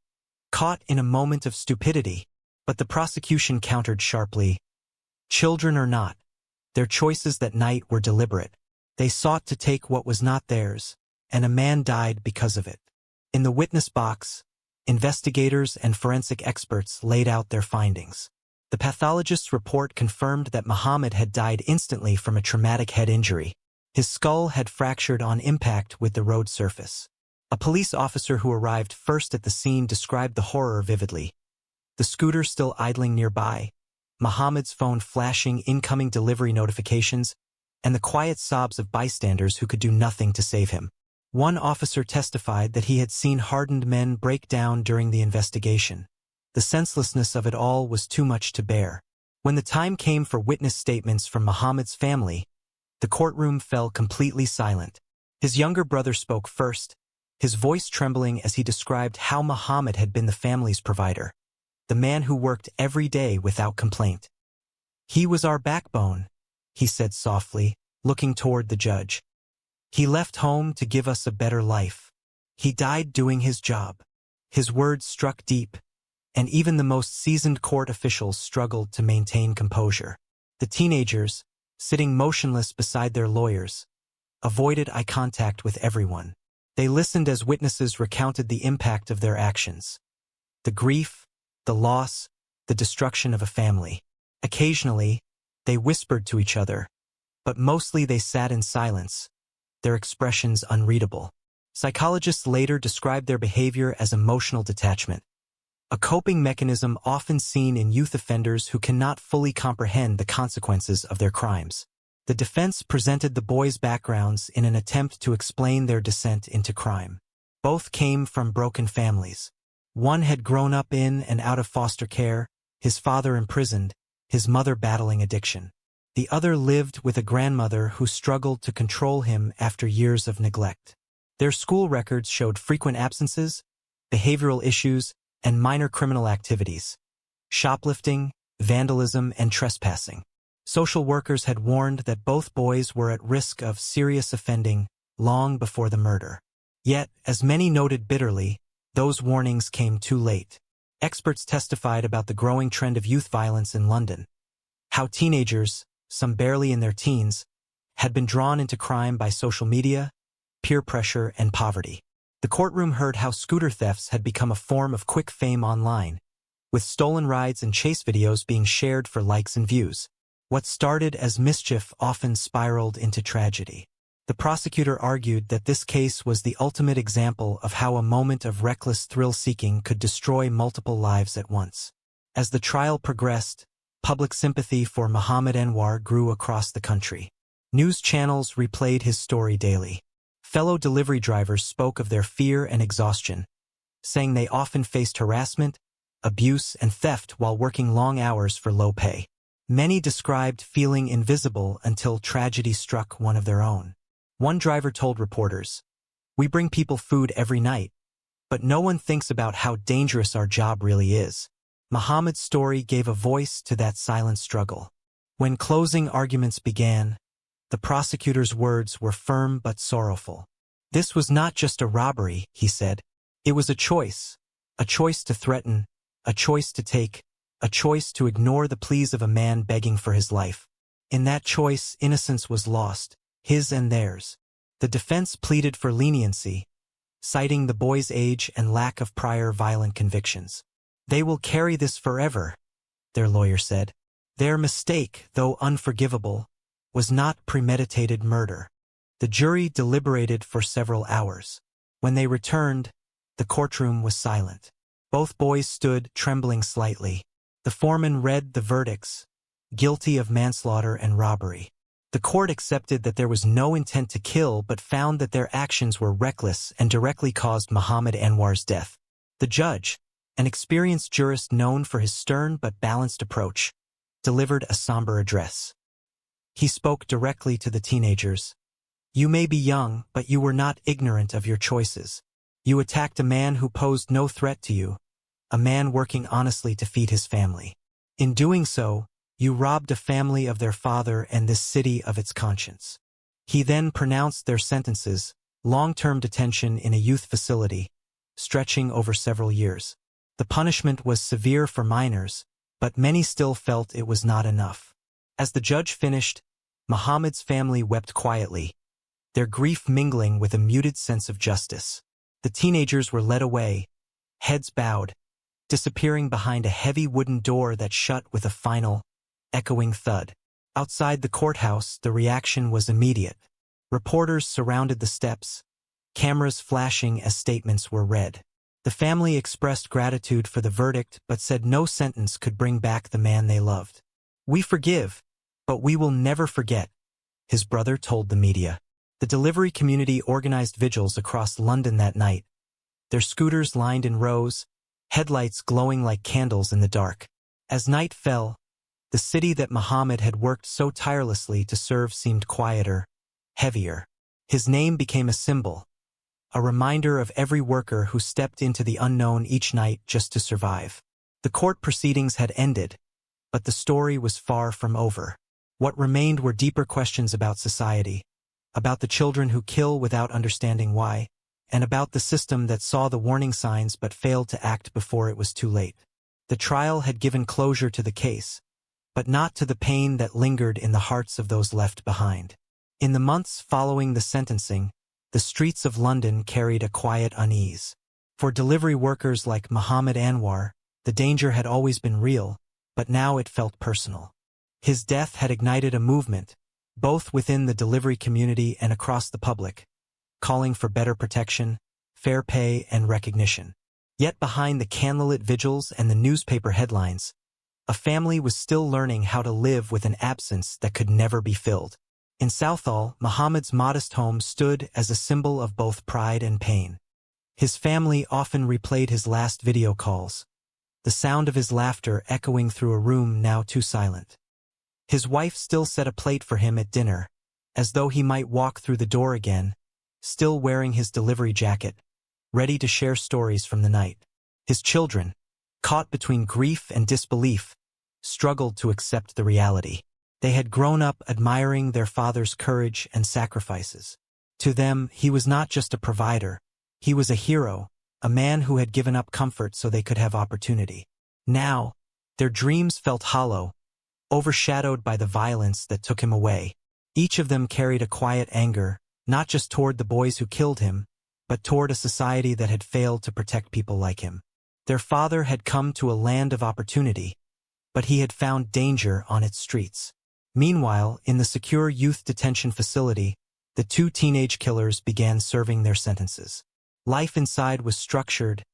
Speaker 1: caught in a moment of stupidity. But the prosecution countered sharply, children or not, their choices that night were deliberate. They sought to take what was not theirs, and a man died because of it. In the witness box, investigators and forensic experts laid out their findings. The pathologist's report confirmed that Muhammad had died instantly from a traumatic head injury. His skull had fractured on impact with the road surface. A police officer who arrived first at the scene described the horror vividly. The scooter still idling nearby, Muhammad's phone flashing incoming delivery notifications, and the quiet sobs of bystanders who could do nothing to save him. One officer testified that he had seen hardened men break down during the investigation. The senselessness of it all was too much to bear. When the time came for witness statements from Muhammad's family, the courtroom fell completely silent. His younger brother spoke first, his voice trembling as he described how Muhammad had been the family's provider, the man who worked every day without complaint. He was our backbone, he said softly, looking toward the judge. He left home to give us a better life. He died doing his job. His words struck deep, and even the most seasoned court officials struggled to maintain composure. The teenagers, sitting motionless beside their lawyers, avoided eye contact with everyone. They listened as witnesses recounted the impact of their actions. The grief, the loss, the destruction of a family. Occasionally, they whispered to each other, but mostly they sat in silence, their expressions unreadable. Psychologists later described their behavior as emotional detachment, a coping mechanism often seen in youth offenders who cannot fully comprehend the consequences of their crimes. The defense presented the boys' backgrounds in an attempt to explain their descent into crime. Both came from broken families. One had grown up in and out of foster care, his father imprisoned, his mother battling addiction. The other lived with a grandmother who struggled to control him after years of neglect. Their school records showed frequent absences, behavioral issues, and minor criminal activities: shoplifting, vandalism, and trespassing. Social workers had warned that both boys were at risk of serious offending long before the murder. Yet, as many noted bitterly, those warnings came too late. Experts testified about the growing trend of youth violence in London, how teenagers, some barely in their teens, had been drawn into crime by social media, peer pressure, and poverty. The courtroom heard how scooter thefts had become a form of quick fame online, with stolen rides and chase videos being shared for likes and views. What started as mischief often spiraled into tragedy. The prosecutor argued that this case was the ultimate example of how a moment of reckless thrill-seeking could destroy multiple lives at once. As the trial progressed, public sympathy for Muhammad Anwar grew across the country. News channels replayed his story daily. Fellow delivery drivers spoke of their fear and exhaustion, saying they often faced harassment, abuse, and theft while working long hours for low pay. Many described feeling invisible until tragedy struck one of their own. One driver told reporters, "We bring people food every night, but no one thinks about how dangerous our job really is." Muhammad's story gave a voice to that silent struggle. When closing arguments began, the prosecutor's words were firm but sorrowful. This was not just a robbery, he said. It was a choice to threaten, a choice to take, a choice to ignore the pleas of a man begging for his life. In that choice, innocence was lost, his and theirs. The defense pleaded for leniency, citing the boy's age and lack of prior violent convictions. "They will carry this forever," their lawyer said. Their mistake, though unforgivable, was not premeditated murder. The jury deliberated for several hours. When they returned, the courtroom was silent. Both boys stood, trembling slightly. The foreman read the verdicts, guilty of manslaughter and robbery. The court accepted that there was no intent to kill but found that their actions were reckless and directly caused Muhammad Anwar's death. The judge, an experienced jurist known for his stern but balanced approach, delivered a somber address. He spoke directly to the teenagers. "You may be young, but you were not ignorant of your choices. You attacked a man who posed no threat to you, a man working honestly to feed his family. In doing so, you robbed a family of their father and this city of its conscience." He then pronounced their sentences, long-term detention in a youth facility, stretching over several years. The punishment was severe for minors, but many still felt it was not enough. As the judge finished, Muhammad's family wept quietly, their grief mingling with a muted sense of justice. The teenagers were led away, heads bowed, disappearing behind a heavy wooden door that shut with a final, echoing thud. Outside the courthouse, the reaction was immediate. Reporters surrounded the steps, cameras flashing as statements were read. The family expressed gratitude for the verdict but said no sentence could bring back the man they loved. "We forgive, but we will never forget," his brother told the media. The delivery community organized vigils across London that night, their scooters lined in rows, headlights glowing like candles in the dark. As night fell, the city that Muhammad had worked so tirelessly to serve seemed quieter, heavier. His name became a symbol, a reminder of every worker who stepped into the unknown each night just to survive. The court proceedings had ended, but the story was far from over. What remained were deeper questions about society, about the children who kill without understanding why, and about the system that saw the warning signs but failed to act before it was too late. The trial had given closure to the case, but not to the pain that lingered in the hearts of those left behind. In the months following the sentencing, the streets of London carried a quiet unease. For delivery workers like Muhammad Anwar, the danger had always been real, but now it felt personal. His death had ignited a movement, both within the delivery community and across the public, calling for better protection, fair pay, and recognition. Yet behind the candlelit vigils and the newspaper headlines, a family was still learning how to live with an absence that could never be filled. In Southall, Muhammad's modest home stood as a symbol of both pride and pain. His family often replayed his last video calls, the sound of his laughter echoing through a room now too silent. His wife still set a plate for him at dinner, as though he might walk through the door again, still wearing his delivery jacket, ready to share stories from the night. His children, caught between grief and disbelief, struggled to accept the reality. They had grown up admiring their father's courage and sacrifices. To them, he was not just a provider, he was a hero, a man who had given up comfort so they could have opportunity. Now, their dreams felt hollow, overshadowed by the violence that took him away. Each of them carried a quiet anger, not just toward the boys who killed him, but toward a society that had failed to protect people like him. Their father had come to a land of opportunity, but he had found danger on its streets. Meanwhile, in the secure youth detention facility, the two teenage killers began serving their sentences. Life inside was structured,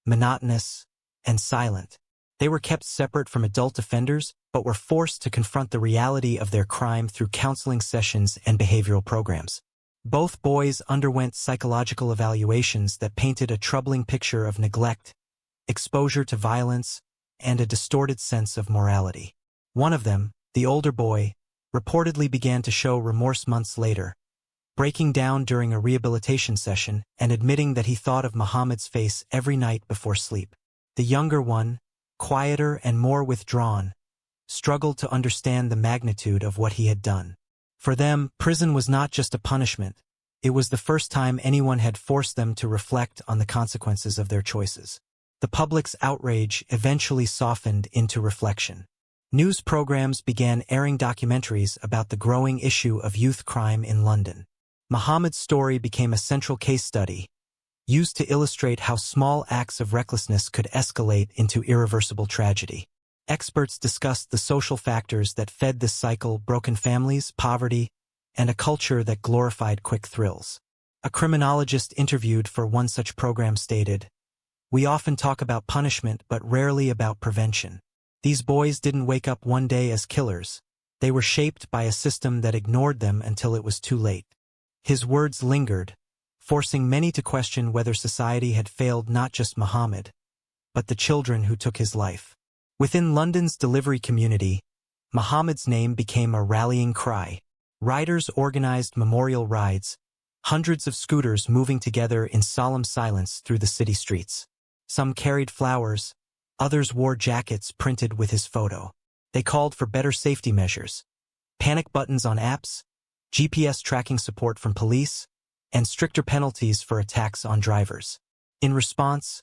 Speaker 1: monotonous, and silent. They were kept separate from adult offenders, but were forced to confront the reality of their crime through counseling sessions and behavioral programs. Both boys underwent psychological evaluations that painted a troubling picture of neglect, exposure to violence, and a distorted sense of morality. One of them, the older boy, reportedly began to show remorse months later, breaking down during a rehabilitation session and admitting that he thought of Muhammad's face every night before sleep. The younger one, quieter and more withdrawn, struggled to understand the magnitude of what he had done. For them, prison was not just a punishment. It was the first time anyone had forced them to reflect on the consequences of their choices. The public's outrage eventually softened into reflection. News programs began airing documentaries about the growing issue of youth crime in London. Muhammad's story became a central case study, used to illustrate how small acts of recklessness could escalate into irreversible tragedy. Experts discussed the social factors that fed this cycle: broken families, poverty, and a culture that glorified quick thrills. A criminologist interviewed for one such program stated, "We often talk about punishment but rarely about prevention. These boys didn't wake up one day as killers. They were shaped by a system that ignored them until it was too late." His words lingered, forcing many to question whether society had failed not just Muhammad, but the children who took his life. Within London's delivery community, Muhammad's name became a rallying cry. Riders organized memorial rides, hundreds of scooters moving together in solemn silence through the city streets. Some carried flowers, others wore jackets printed with his photo. They called for better safety measures, panic buttons on apps, GPS tracking support from police, and stricter penalties for attacks on drivers. In response,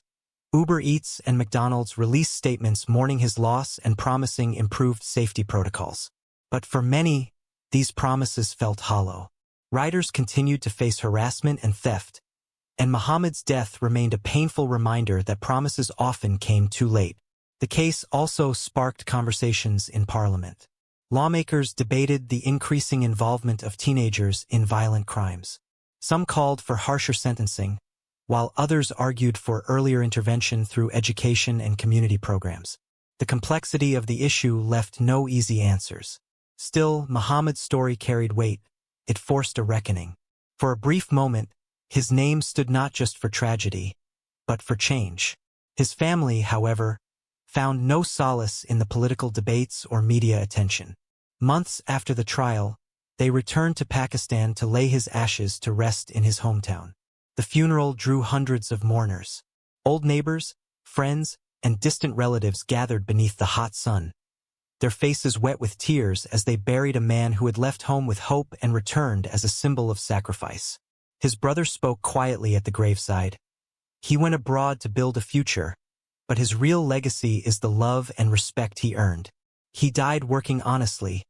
Speaker 1: Uber Eats and McDonald's released statements mourning his loss and promising improved safety protocols. But for many, these promises felt hollow. Riders continued to face harassment and theft, and Muhammad's death remained a painful reminder that promises often came too late. The case also sparked conversations in Parliament. Lawmakers debated the increasing involvement of teenagers in violent crimes. Some called for harsher sentencing, while others argued for earlier intervention through education and community programs. The complexity of the issue left no easy answers. Still, Muhammad's story carried weight. It forced a reckoning. For a brief moment, his name stood not just for tragedy, but for change. His family, however, found no solace in the political debates or media attention. Months after the trial, they returned to Pakistan to lay his ashes to rest in his hometown. The funeral drew hundreds of mourners. Old neighbors, friends, and distant relatives gathered beneath the hot sun, their faces wet with tears as they buried a man who had left home with hope and returned as a symbol of sacrifice. His brother spoke quietly at the graveside. He went abroad to build a future, but his real legacy is the love and respect he earned. He died working honestly,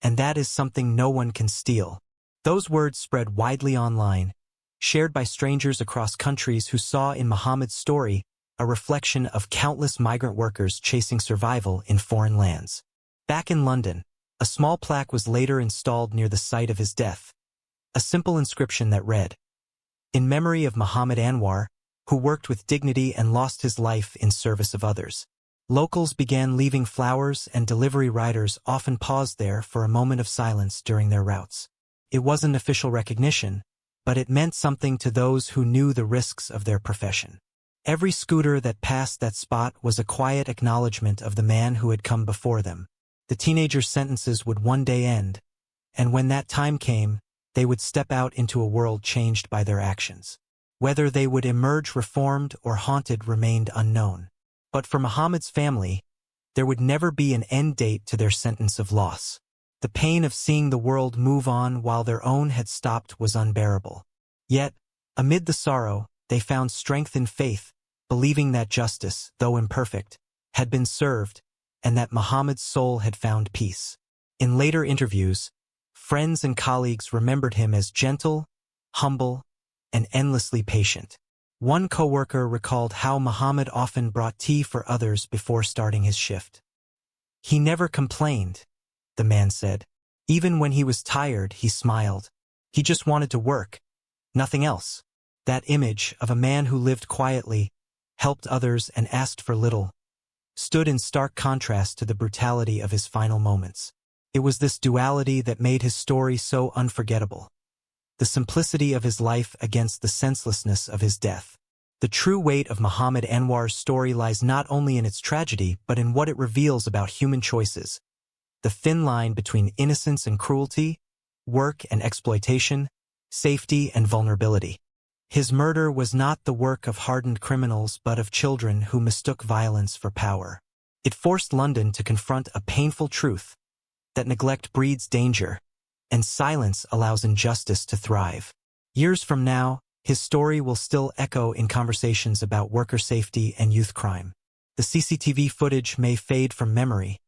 Speaker 1: and that is something no one can steal. Those words spread widely online, shared by strangers across countries who saw in Muhammad's story a reflection of countless migrant workers chasing survival in foreign lands. Back in London, a small plaque was later installed near the site of his death, a simple inscription that read, "In memory of Muhammad Anwar, who worked with dignity and lost his life in service of others." Locals began leaving flowers, and delivery riders often paused there for a moment of silence during their routes. It wasn't official recognition, but it meant something to those who knew the risks of their profession. Every scooter that passed that spot was a quiet acknowledgement of the man who had come before them. The teenagers' sentences would one day end, and when that time came, they would step out into a world changed by their actions. Whether they would emerge reformed or haunted remained unknown. But for Muhammad's family, there would never be an end date to their sentence of loss. The pain of seeing the world move on while their own had stopped was unbearable. Yet, amid the sorrow, they found strength in faith, believing that justice, though imperfect, had been served, and that Muhammad's soul had found peace. In later interviews, friends and colleagues remembered him as gentle, humble, and endlessly patient. One coworker recalled how Muhammad often brought tea for others before starting his shift. "He never complained," the man said. "Even when he was tired, he smiled. He just wanted to work, nothing else. That image of a man who lived quietly, helped others and asked for little, stood in stark contrast to the brutality of his final moments. It was this duality that made his story so unforgettable. The simplicity of his life against the senselessness of his death. The true weight of Muhammad Anwar's story lies not only in its tragedy but in what it reveals about human choices. The thin line between innocence and cruelty, work and exploitation, safety and vulnerability. His murder was not the work of hardened criminals but of children who mistook violence for power. It forced London to confront a painful truth, that neglect breeds danger, and silence allows injustice to thrive. Years from now, his story will still echo in conversations about worker safety and youth crime. The CCTV footage may fade from memory,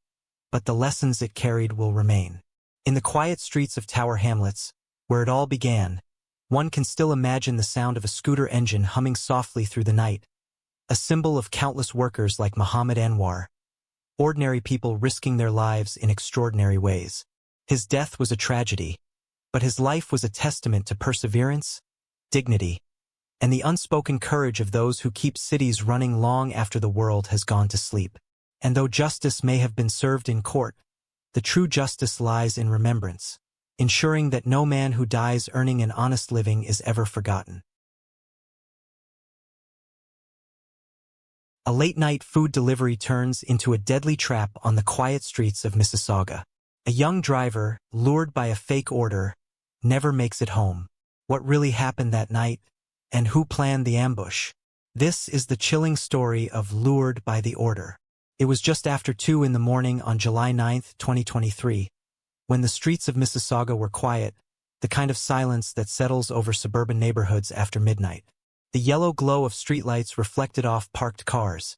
Speaker 1: but the lessons it carried will remain. In the quiet streets of Tower Hamlets, where it all began, one can still imagine the sound of a scooter engine humming softly through the night, a symbol of countless workers like Muhammad Anwar, ordinary people risking their lives in extraordinary ways. His death was a tragedy, but his life was a testament to perseverance, dignity, and the unspoken courage of those who keep cities running long after the world has gone to sleep. And though justice may have been served in court, the true justice lies in remembrance, ensuring that no man who dies earning an honest living is ever forgotten. A late-night food delivery turns into a deadly trap on the quiet streets of Mississauga. A young driver, lured by a fake order, never makes it home. What really happened that night, and who planned the ambush? This is the chilling story of Lured by the Order. It was just after 2 in the morning on July 9, 2023, when the streets of Mississauga were quiet, the kind of silence that settles over suburban neighborhoods after midnight. The yellow glow of streetlights reflected off parked cars,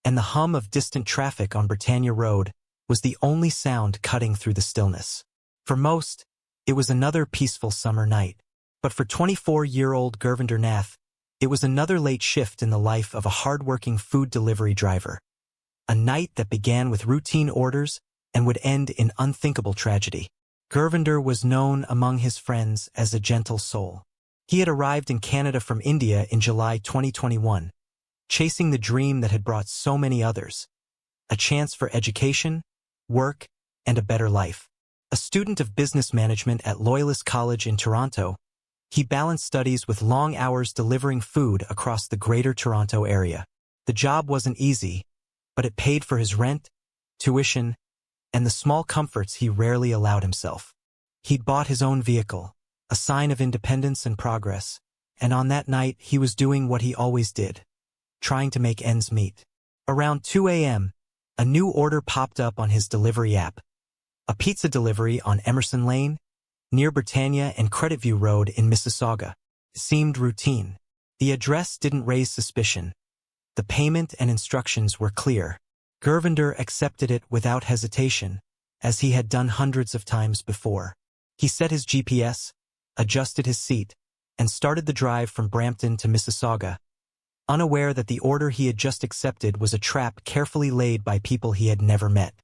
Speaker 1: and the hum of distant traffic on Britannia Road was the only sound cutting through the stillness. For most, it was another peaceful summer night. But for 24-year-old Gurvinder Nath, it was another late shift in the life of a hard-working food delivery driver. A night that began with routine orders and would end in unthinkable tragedy. Gurvinder was known among his friends as a gentle soul. He had arrived in Canada from India in July 2021, chasing the dream that had brought so many others. A chance for education, work, and a better life. A student of business management at Loyalist College in Toronto, he balanced studies with long hours delivering food across the Greater Toronto area. The job wasn't easy, but it paid for his rent, tuition, and the small comforts he rarely allowed himself. He'd bought his own vehicle, a sign of independence and progress, and on that night he was doing what he always did, trying to make ends meet. Around 2 a.m., a new order popped up on his delivery app. A pizza delivery on Emerson Lane, near Britannia and Creditview Road in Mississauga. It seemed routine. The address didn't raise suspicion. The payment and instructions were clear. Gurvinder accepted it without hesitation, as he had done hundreds of times before. He set his GPS, adjusted his seat, and started the drive from Brampton to Mississauga, unaware that the order he had just accepted was a trap carefully laid by people he had never met.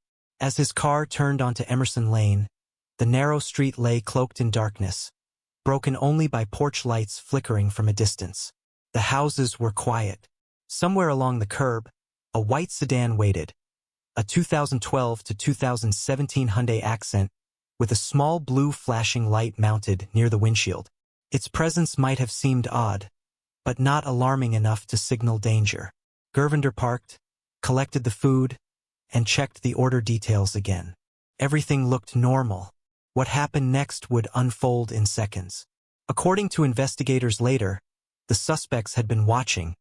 Speaker 1: As his car turned onto Emerson Lane, the narrow street lay cloaked in darkness, broken only by porch lights flickering from a distance. The houses were quiet. Somewhere along the curb, a white sedan waited, a 2012 to 2017 Hyundai Accent with a small blue flashing light mounted near the windshield. Its presence might have seemed odd, but not alarming enough to signal danger. Gurvinder parked, collected the food, and checked the order details again. Everything looked normal. What happened next would unfold in seconds. According to investigators later, the suspects had been watching,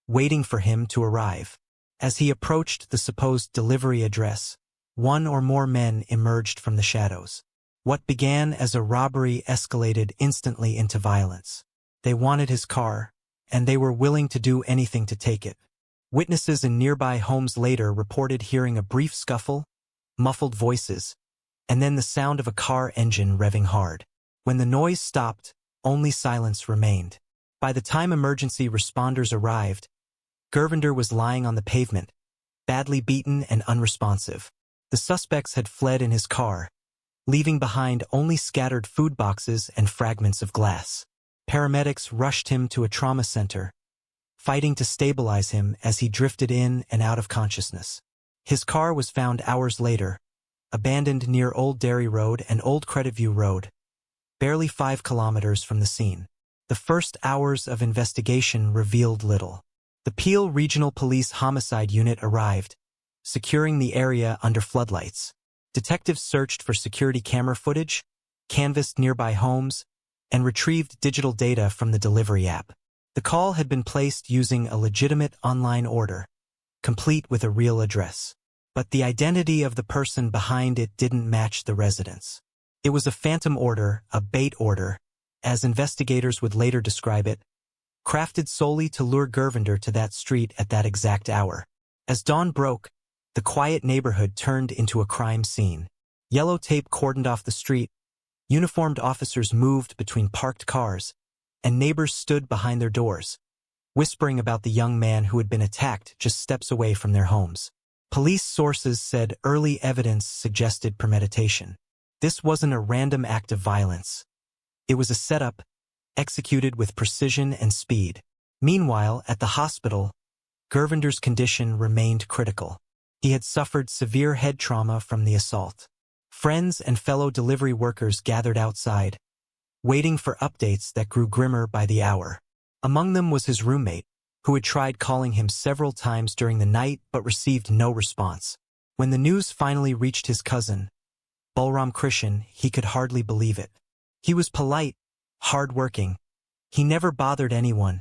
Speaker 1: waiting for him to arrive. As he approached the supposed delivery address, one or more men emerged from the shadows. What began as a robbery escalated instantly into violence. They wanted his car, and they were willing to do anything to take it. Witnesses in nearby homes later reported hearing a brief scuffle, muffled voices, and then the sound of a car engine revving hard. When the noise stopped, only silence remained. By the time emergency responders arrived, Gurvinder was lying on the pavement, badly beaten and unresponsive. The suspects had fled in his car, leaving behind only scattered food boxes and fragments of glass. Paramedics rushed him to a trauma center, fighting to stabilize him as he drifted in and out of consciousness. His car was found hours later, abandoned near Old Derry Road and Old Creditview Road, barely 5 kilometers from the scene. The first hours of investigation revealed little. The Peel Regional Police Homicide Unit arrived, securing the area under floodlights. Detectives searched for security camera footage, canvassed nearby homes, and retrieved digital data from the delivery app. The call had been placed using a legitimate online order, complete with a real address. But the identity of the person behind it didn't match the residence. It was a phantom order, a bait order, as investigators would later describe it, crafted solely to lure Gervander to that street at that exact hour. As dawn broke, the quiet neighborhood turned into a crime scene. Yellow tape cordoned off the street, uniformed officers moved between parked cars, and neighbors stood behind their doors, whispering about the young man who had been attacked just steps away from their homes. Police sources said early evidence suggested premeditation. This wasn't a random act of violence. It was a setup, executed with precision and speed. Meanwhile, at the hospital, Gervander's condition remained critical. He had suffered severe head trauma from the assault. Friends and fellow delivery workers gathered outside, waiting for updates that grew grimmer by the hour. Among them was his roommate, who had tried calling him several times during the night but received no response. When the news finally reached his cousin, Balram Krishan, he could hardly believe it. He was polite, hard-working. He never bothered anyone,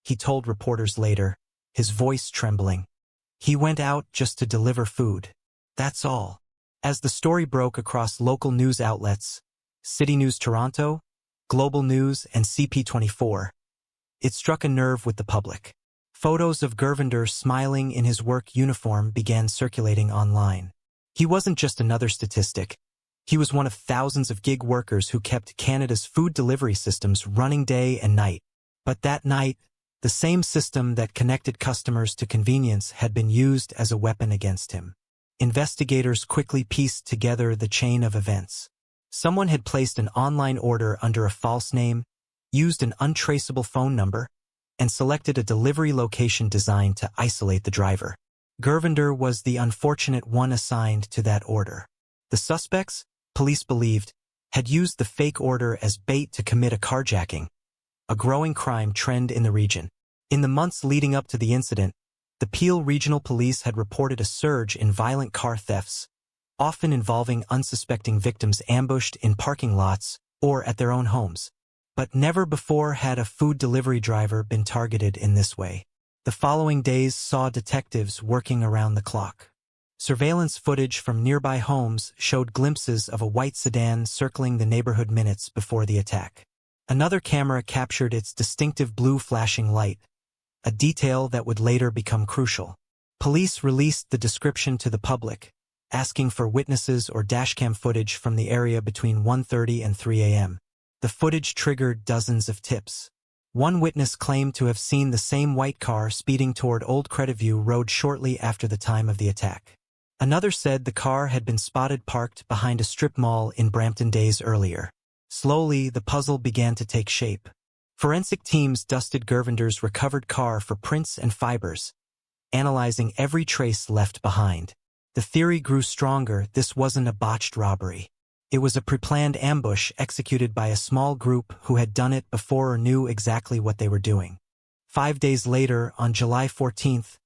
Speaker 1: he told reporters later, his voice trembling. He went out just to deliver food. That's all. As the story broke across local news outlets, City News Toronto, Global News, and CP24, it struck a nerve with the public. Photos of Gervander smiling in his work uniform began circulating online. He wasn't just another statistic. He was one of thousands of gig workers who kept Canada's food delivery systems running day and night. But that night, the same system that connected customers to convenience had been used as a weapon against him. Investigators quickly pieced together the chain of events. Someone had placed an online order under a false name, used an untraceable phone number, and selected a delivery location designed to isolate the driver. Gervander was the unfortunate one assigned to that order. The suspects, police believed, had used the fake order as bait to commit a carjacking, a growing crime trend in the region. In the months leading up to the incident, the Peel Regional Police had reported a surge in violent car thefts, often involving unsuspecting victims ambushed in parking lots or at their own homes. But never before had a food delivery driver been targeted in this way. The following days saw detectives working around the clock. Surveillance footage from nearby homes showed glimpses of a white sedan circling the neighborhood minutes before the attack. Another camera captured its distinctive blue flashing light, a detail that would later become crucial. Police released the description to the public, asking for witnesses or dashcam footage from the area between 1:30 and 3 a.m. The footage triggered dozens of tips. One witness claimed to have seen the same white car speeding toward Old Creditview Road shortly after the time of the attack. Another said the car had been spotted parked behind a strip mall in Brampton days earlier. Slowly, the puzzle began to take shape. Forensic teams dusted Gervander's recovered car for prints and fibers, analyzing every trace left behind. The theory grew stronger. This wasn't a botched robbery. It was a pre-planned ambush executed by a small group who had done it before or knew exactly what they were doing. 5 days later, on July 14th,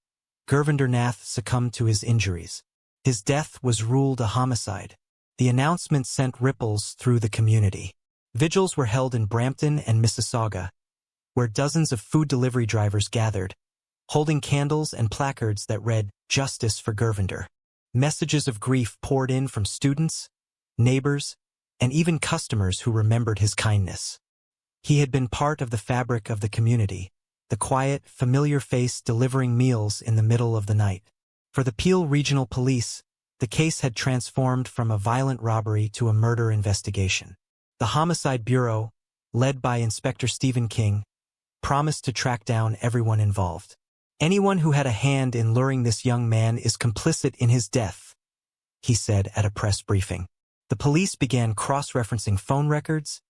Speaker 1: Gervander Nath succumbed to his injuries. His death was ruled a homicide. The announcement sent ripples through the community. Vigils were held in Brampton and Mississauga, where dozens of food delivery drivers gathered, holding candles and placards that read, "Justice for Gervander." Messages of grief poured in from students, neighbors, and even customers who remembered his kindness. He had been part of the fabric of the community, the quiet, familiar face delivering meals in the middle of the night. For the Peel Regional Police, the case had transformed from a violent robbery to a murder investigation. The Homicide Bureau, led by Inspector Stephen King, promised to track down everyone involved. "Anyone who had a hand in luring this young man is complicit in his death," he said at a press briefing. The police began cross-referencing phone records,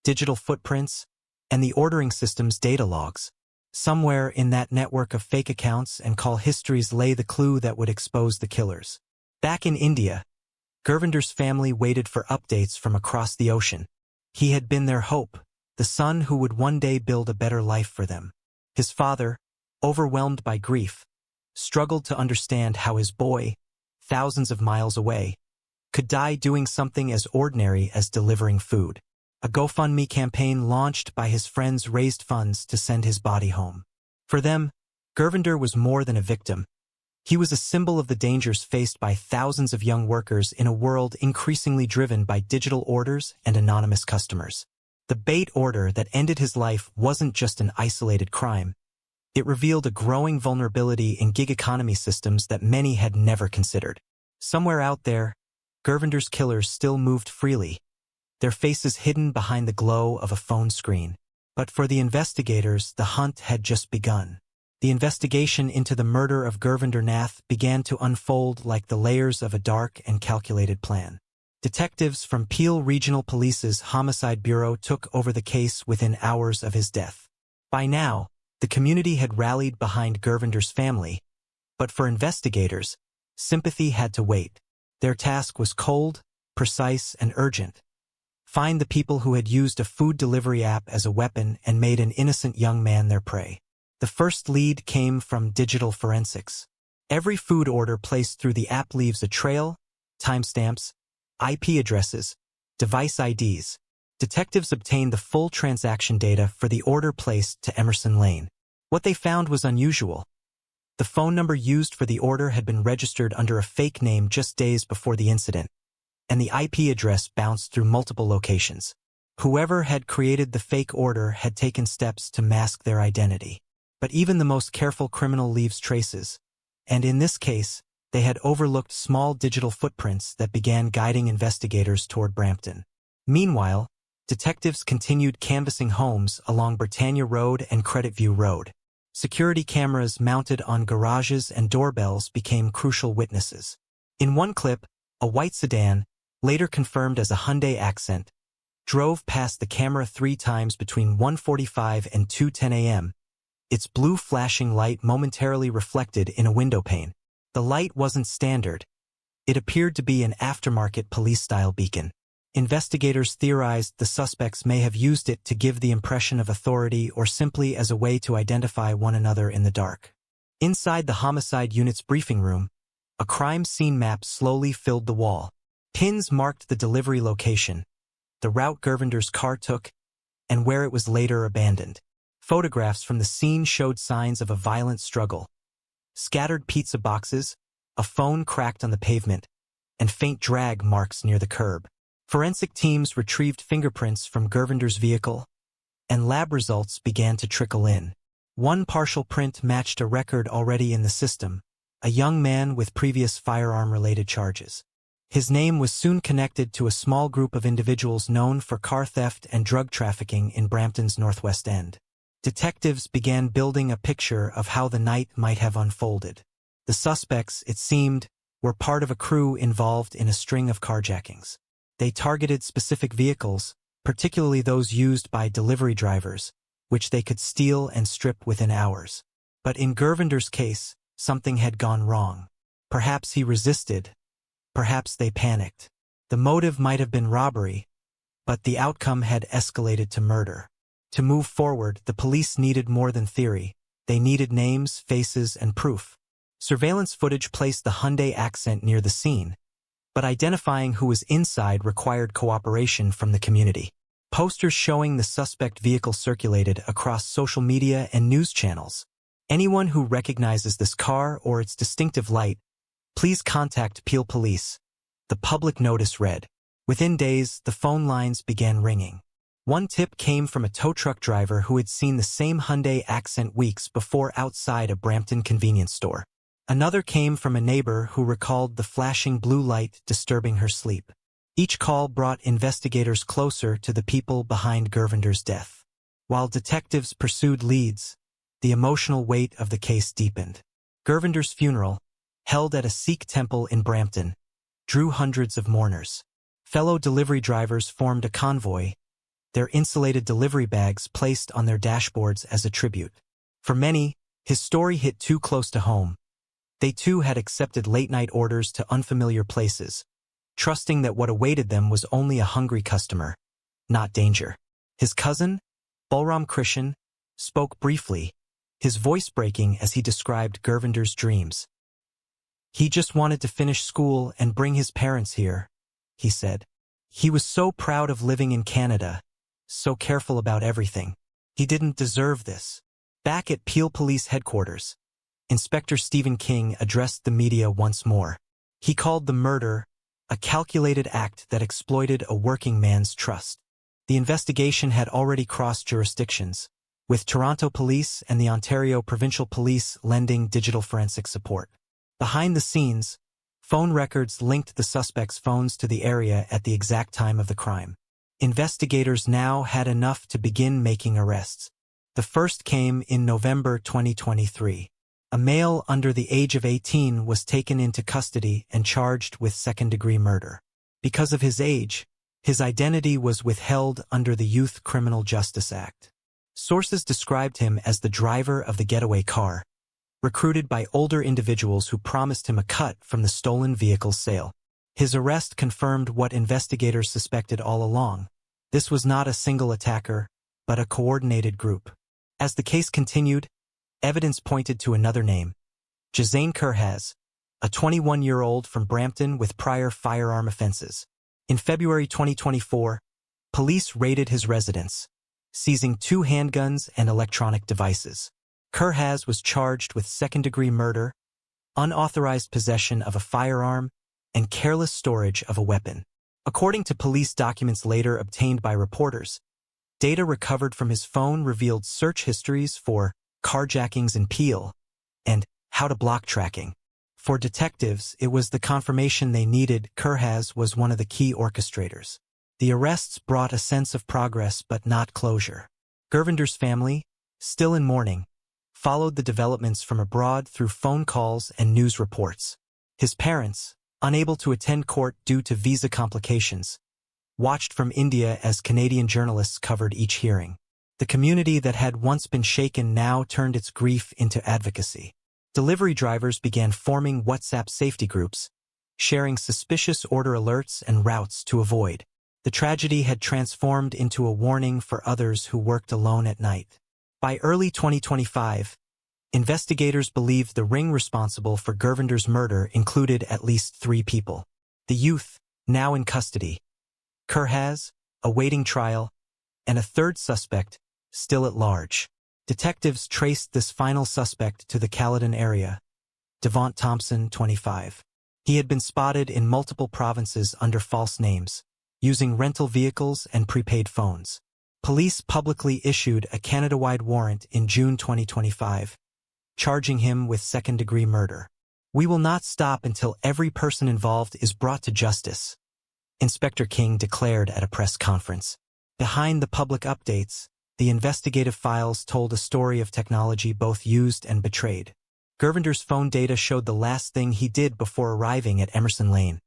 Speaker 1: digital footprints, and the ordering system's data logs. Somewhere in that network of fake accounts and call histories lay the clue that would expose the killers. Back in India, Gurvinder's family waited for updates from across the ocean. He had been their hope, the son who would one day build a better life for them. His father, overwhelmed by grief, struggled to understand how his boy, thousands of miles away, could die doing something as ordinary as delivering food. A GoFundMe campaign launched by his friends raised funds to send his body home. For them, Gurvinder was more than a victim. He was a symbol of the dangers faced by thousands of young workers in a world increasingly driven by digital orders and anonymous customers. The bait order that ended his life wasn't just an isolated crime. It revealed a growing vulnerability in gig economy systems that many had never considered. Somewhere out there, Gurvinder's killers still moved freely, their faces hidden behind the glow of a phone screen. But for the investigators, the hunt had just begun. The investigation into the murder of Gurvinder Nath began to unfold like the layers of a dark and calculated plan. Detectives from Peel Regional Police's Homicide Bureau took over the case within hours of his death. By now, the community had rallied behind Gurvinder's family, but for investigators, sympathy had to wait. Their task was cold, precise, and urgent. Find the people who had used a food delivery app as a weapon and made an innocent young man their prey. The first lead came from digital forensics. Every food order placed through the app leaves a trail, timestamps, IP addresses, device IDs. Detectives obtained the full transaction data for the order placed to Emerson Lane. What they found was unusual. The phone number used for the order had been registered under a fake name just days before the incident, and the IP address bounced through multiple locations. Whoever had created the fake order had taken steps to mask their identity. But even the most careful criminal leaves traces, and in this case, they had overlooked small digital footprints that began guiding investigators toward Brampton. Meanwhile, detectives continued canvassing homes along Britannia Road and Creditview Road. Security cameras mounted on garages and doorbells became crucial witnesses. In one clip, a white sedan, later confirmed as a Hyundai Accent, drove past the camera 3 times between 1:45 and 2:10 a.m., its blue flashing light momentarily reflected in a window pane. The light wasn't standard. It appeared to be an aftermarket police-style beacon. Investigators theorized the suspects may have used it to give the impression of authority or simply as a way to identify one another in the dark. Inside the homicide unit's briefing room, a crime scene map slowly filled the wall. Pins marked the delivery location, the route Gurvinder's car took, and where it was later abandoned. Photographs from the scene showed signs of a violent struggle. Scattered pizza boxes, a phone cracked on the pavement, and faint drag marks near the curb. Forensic teams retrieved fingerprints from Gurvinder's vehicle, and lab results began to trickle in. One partial print matched a record already in the system, a young man with previous firearm-related charges. His name was soon connected to a small group of individuals known for car theft and drug trafficking in Brampton's Northwest End. Detectives began building a picture of how the night might have unfolded. The suspects, it seemed, were part of a crew involved in a string of carjackings. They targeted specific vehicles, particularly those used by delivery drivers, which they could steal and strip within hours. But in Gurvinder's case, something had gone wrong. Perhaps he resisted. Perhaps they panicked. The motive might have been robbery, but the outcome had escalated to murder. To move forward, the police needed more than theory. They needed names, faces, and proof. Surveillance footage placed the Hyundai Accent near the scene, but identifying who was inside required cooperation from the community. Posters showing the suspect vehicle circulated across social media and news channels. Anyone who recognizes this car or its distinctive light, please contact Peel Police. The public notice read. Within days, the phone lines began ringing. One tip came from a tow truck driver who had seen the same Hyundai Accent weeks before outside a Brampton convenience store. Another came from a neighbor who recalled the flashing blue light disturbing her sleep. Each call brought investigators closer to the people behind Gurvinder's death. While detectives pursued leads, the emotional weight of the case deepened. Gurvinder's funeral, held at a Sikh temple in Brampton, drew hundreds of mourners. Fellow delivery drivers formed a convoy, their insulated delivery bags placed on their dashboards as a tribute. For many, his story hit too close to home. They too had accepted late-night orders to unfamiliar places, trusting that what awaited them was only a hungry customer, not danger. His cousin, Balram Krishan, spoke briefly, his voice breaking as he described Gurvinder's dreams. "He just wanted to finish school and bring his parents here," he said. "He was so proud of living in Canada, so careful about everything. He didn't deserve this." Back at Peel Police Headquarters, Inspector Stephen King addressed the media once more. He called the murder a calculated act that exploited a working man's trust. The investigation had already crossed jurisdictions, with Toronto Police and the Ontario Provincial Police lending digital forensic support. Behind the scenes, phone records linked the suspect's phones to the area at the exact time of the crime. Investigators now had enough to begin making arrests. The first came in November 2023. A male under the age of 18 was taken into custody and charged with second-degree murder. Because of his age, his identity was withheld under the Youth Criminal Justice Act. Sources described him as the driver of the getaway car, recruited by older individuals who promised him a cut from the stolen vehicle's sale. His arrest confirmed what investigators suspected all along. This was not a single attacker, but a coordinated group. As the case continued, evidence pointed to another name, Jazane Kurhaz, a 21-year-old from Brampton with prior firearm offenses. In February 2024, police raided his residence, seizing 2 handguns and electronic devices. Kurhaz was charged with second-degree murder, unauthorized possession of a firearm, and careless storage of a weapon. According to police documents later obtained by reporters, data recovered from his phone revealed search histories for carjackings in Peel and how-to-block tracking. For detectives, it was the confirmation they needed. Kurhaz was one of the key orchestrators. The arrests brought a sense of progress but not closure. Gurvinder's family, still in mourning, followed the developments from abroad through phone calls and news reports. His parents, unable to attend court due to visa complications, watched from India as Canadian journalists covered each hearing. The community that had once been shaken now turned its grief into advocacy. Delivery drivers began forming WhatsApp safety groups, sharing suspicious order alerts and routes to avoid. The tragedy had transformed into a warning for others who worked alone at night. By early 2025, investigators believed the ring responsible for Gurvinder's murder included at least 3 people. The youth, now in custody, Kurhaz, awaiting trial, and a third suspect, still at large. Detectives traced this final suspect to the Caledon area, Devont Thompson, 25. He had been spotted in multiple provinces under false names, using rental vehicles and prepaid phones. Police publicly issued a Canada-wide warrant in June 2025, charging him with second-degree murder. "We will not stop until every person involved is brought to justice," Inspector King declared at a press conference. Behind the public updates, the investigative files told a story of technology both used and betrayed. Gurvinder's phone data showed the last thing he did before arriving at Emerson Lane.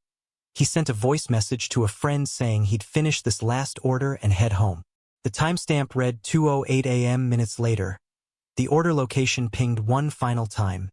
Speaker 1: He sent a voice message to a friend saying he'd finish this last order and head home. The timestamp read 2:08 a.m. Minutes later. The order location pinged one final time,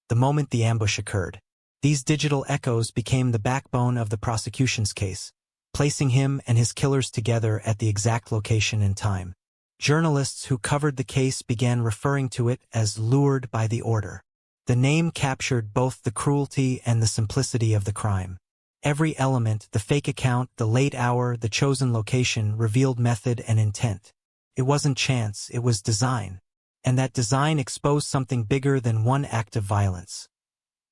Speaker 1: the moment the ambush occurred. These digital echoes became the backbone of the prosecution's case, placing him and his killers together at the exact location and time. Journalists who covered the case began referring to it as "lured by the order." The name captured both the cruelty and the simplicity of the crime. Every element, the fake account, the late hour, the chosen location, revealed method and intent. It wasn't chance, it was design. And that design exposed something bigger than one act of violence: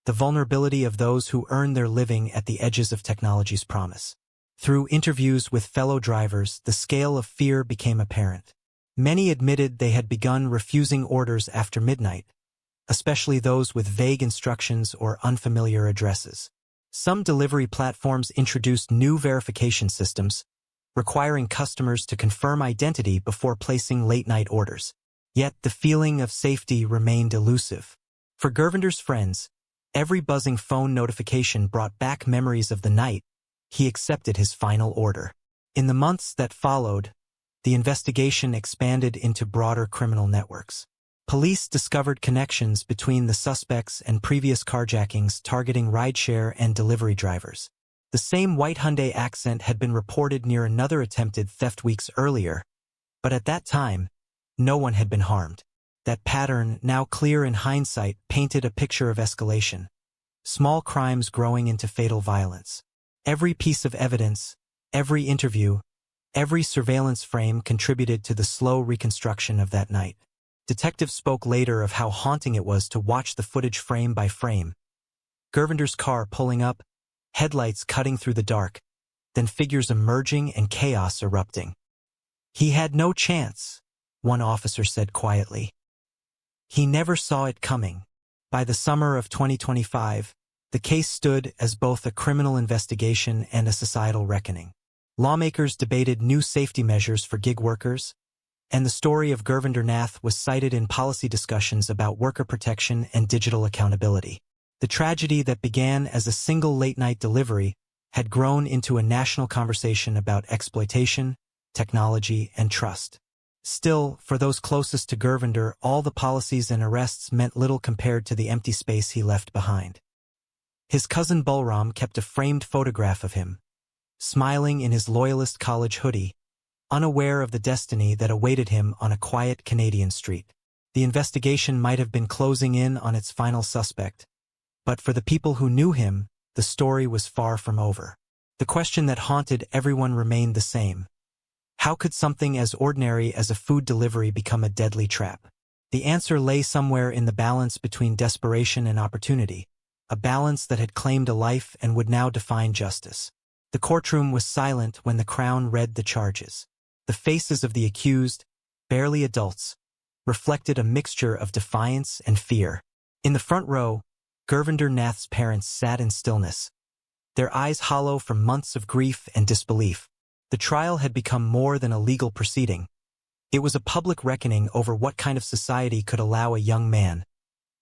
Speaker 1: the vulnerability of those who earn their living at the edges of technology's promise. Through interviews with fellow drivers, the scale of fear became apparent. Many admitted they had begun refusing orders after midnight, especially those with vague instructions or unfamiliar addresses. Some delivery platforms introduced new verification systems, requiring customers to confirm identity before placing late-night orders. Yet the feeling of safety remained elusive. For Gurvinder's friends, every buzzing phone notification brought back memories of the night he accepted his final order. In the months that followed, the investigation expanded into broader criminal networks. Police discovered connections between the suspects and previous carjackings targeting rideshare and delivery drivers. The same white Hyundai Accent had been reported near another attempted theft weeks earlier, but at that time, no one had been harmed. That pattern, now clear in hindsight, painted a picture of escalation. Small crimes growing into fatal violence. Every piece of evidence, every interview, every surveillance frame contributed to the slow reconstruction of that night. Detectives spoke later of how haunting it was to watch the footage frame by frame. Gervinder's car pulling up, headlights cutting through the dark, then figures emerging and chaos erupting. "He had no chance," one officer said quietly. "He never saw it coming." By the summer of 2025, the case stood as both a criminal investigation and a societal reckoning. Lawmakers debated new safety measures for gig workers, and the story of Gurvinder Nath was cited in policy discussions about worker protection and digital accountability. The tragedy that began as a single late-night delivery had grown into a national conversation about exploitation, technology, and trust. Still, for those closest to Gurvinder, all the policies and arrests meant little compared to the empty space he left behind. His cousin Balram kept a framed photograph of him, smiling in his Loyalist college hoodie, unaware of the destiny that awaited him on a quiet Canadian street. The investigation might have been closing in on its final suspect, but for the people who knew him, the story was far from over. The question that haunted everyone remained the same. How could something as ordinary as a food delivery become a deadly trap? The answer lay somewhere in the balance between desperation and opportunity, a balance that had claimed a life and would now define justice. The courtroom was silent when the Crown read the charges. The faces of the accused, barely adults, reflected a mixture of defiance and fear. In the front row, Gurvinder Nath's parents sat in stillness, their eyes hollow from months of grief and disbelief. The trial had become more than a legal proceeding. It was a public reckoning over what kind of society could allow a young man,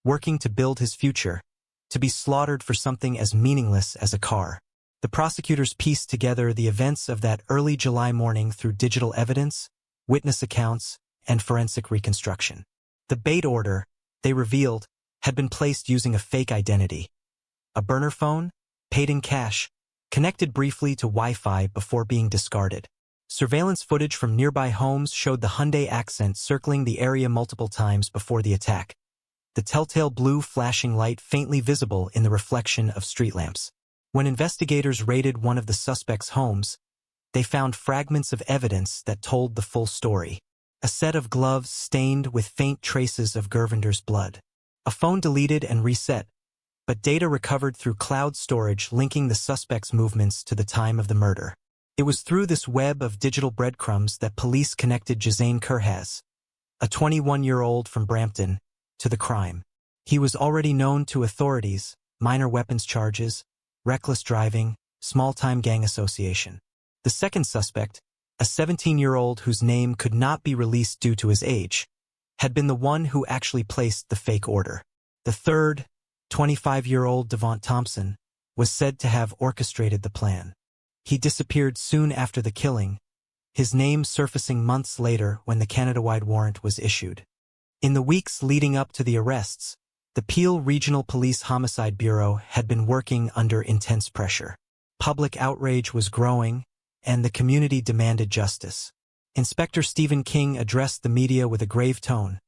Speaker 1: working to build his future, to be slaughtered for something as meaningless as a car. The prosecutors pieced together the events of that early July morning through digital evidence, witness accounts, and forensic reconstruction. The bait order, they revealed, had been placed using a fake identity. A burner phone, paid in cash, connected briefly to Wi-Fi before being discarded. Surveillance footage from nearby homes showed the Hyundai Accent circling the area multiple times before the attack, the telltale blue flashing light faintly visible in the reflection of street lamps. When investigators raided one of the suspects' homes, they found fragments of evidence that told the full story. A set of gloves stained with faint traces of Gurvinder's blood. A phone deleted and reset, but data recovered through cloud storage linking the suspect's movements to the time of the murder. It was through this web of digital breadcrumbs that police connected Jazane Kurhaz, a 21-year-old from Brampton, to the crime. He was already known to authorities, minor weapons charges, reckless driving, small-time gang association. The second suspect, a 17-year-old whose name could not be released due to his age, had been the one who actually placed the fake order. The third, 25-year-old Devont Thompson, was said to have orchestrated the plan. He disappeared soon after the killing, his name surfacing months later when the Canada-wide warrant was issued. In the weeks leading up to the arrests, the Peel Regional Police Homicide Bureau had been working under intense pressure. Public outrage was growing, and the community demanded justice. Inspector Stephen King addressed the media with a grave tone,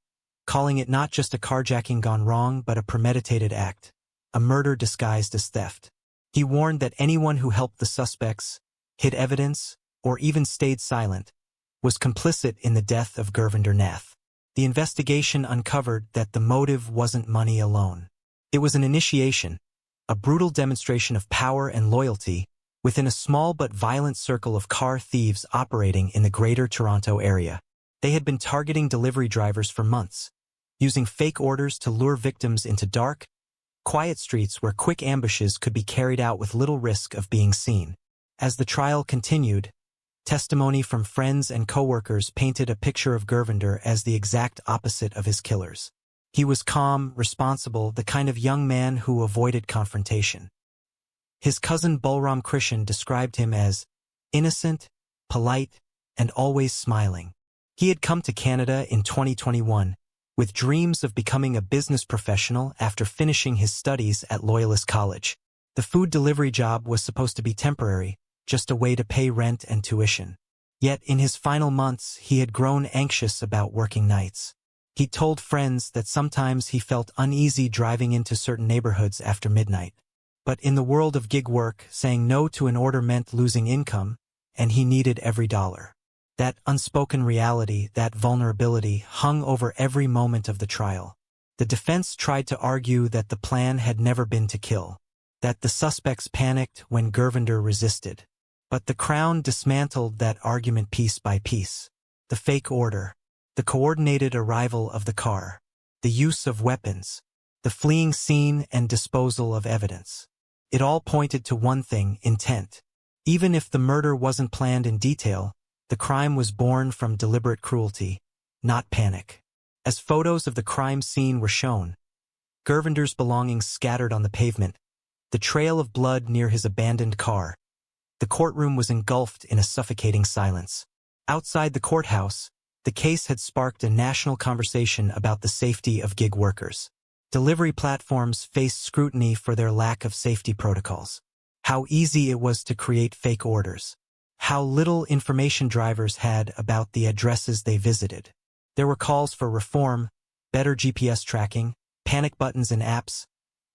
Speaker 1: calling it not just a carjacking gone wrong but a premeditated act, a murder disguised as theft. He warned that anyone who helped the suspects, hid evidence, or even stayed silent, was complicit in the death of Gurvinder Nath. The investigation uncovered that the motive wasn't money alone. It was an initiation, a brutal demonstration of power and loyalty within a small but violent circle of car thieves operating in the Greater Toronto area. They had been targeting delivery drivers for months, using fake orders to lure victims into dark, quiet streets where quick ambushes could be carried out with little risk of being seen. As the trial continued, testimony from friends and coworkers painted a picture of Gurvinder as the exact opposite of his killers. He was calm, responsible, the kind of young man who avoided confrontation. His cousin Balram Krishan described him as innocent, polite, and always smiling. He had come to Canada in 2021 with dreams of becoming a business professional after finishing his studies at Loyalist College. The food delivery job was supposed to be temporary, just a way to pay rent and tuition. Yet in his final months, he had grown anxious about working nights. He told friends that sometimes he felt uneasy driving into certain neighborhoods after midnight. But in the world of gig work, saying no to an order meant losing income, and he needed every dollar. That unspoken reality, that vulnerability, hung over every moment of the trial. The defense tried to argue that the plan had never been to kill, that the suspects panicked when Gurvinder resisted. But the Crown dismantled that argument piece by piece. The fake order, the coordinated arrival of the car, the use of weapons, the fleeing scene and disposal of evidence. It all pointed to one thing: intent. Even if the murder wasn't planned in detail, the crime was born from deliberate cruelty, not panic. As photos of the crime scene were shown, Gurvinder's belongings scattered on the pavement, the trail of blood near his abandoned car. The courtroom was engulfed in a suffocating silence. Outside the courthouse, the case had sparked a national conversation about the safety of gig workers. Delivery platforms faced scrutiny for their lack of safety protocols. How easy it was to create fake orders. How little information drivers had about the addresses they visited. There were calls for reform, better GPS tracking, panic buttons in apps,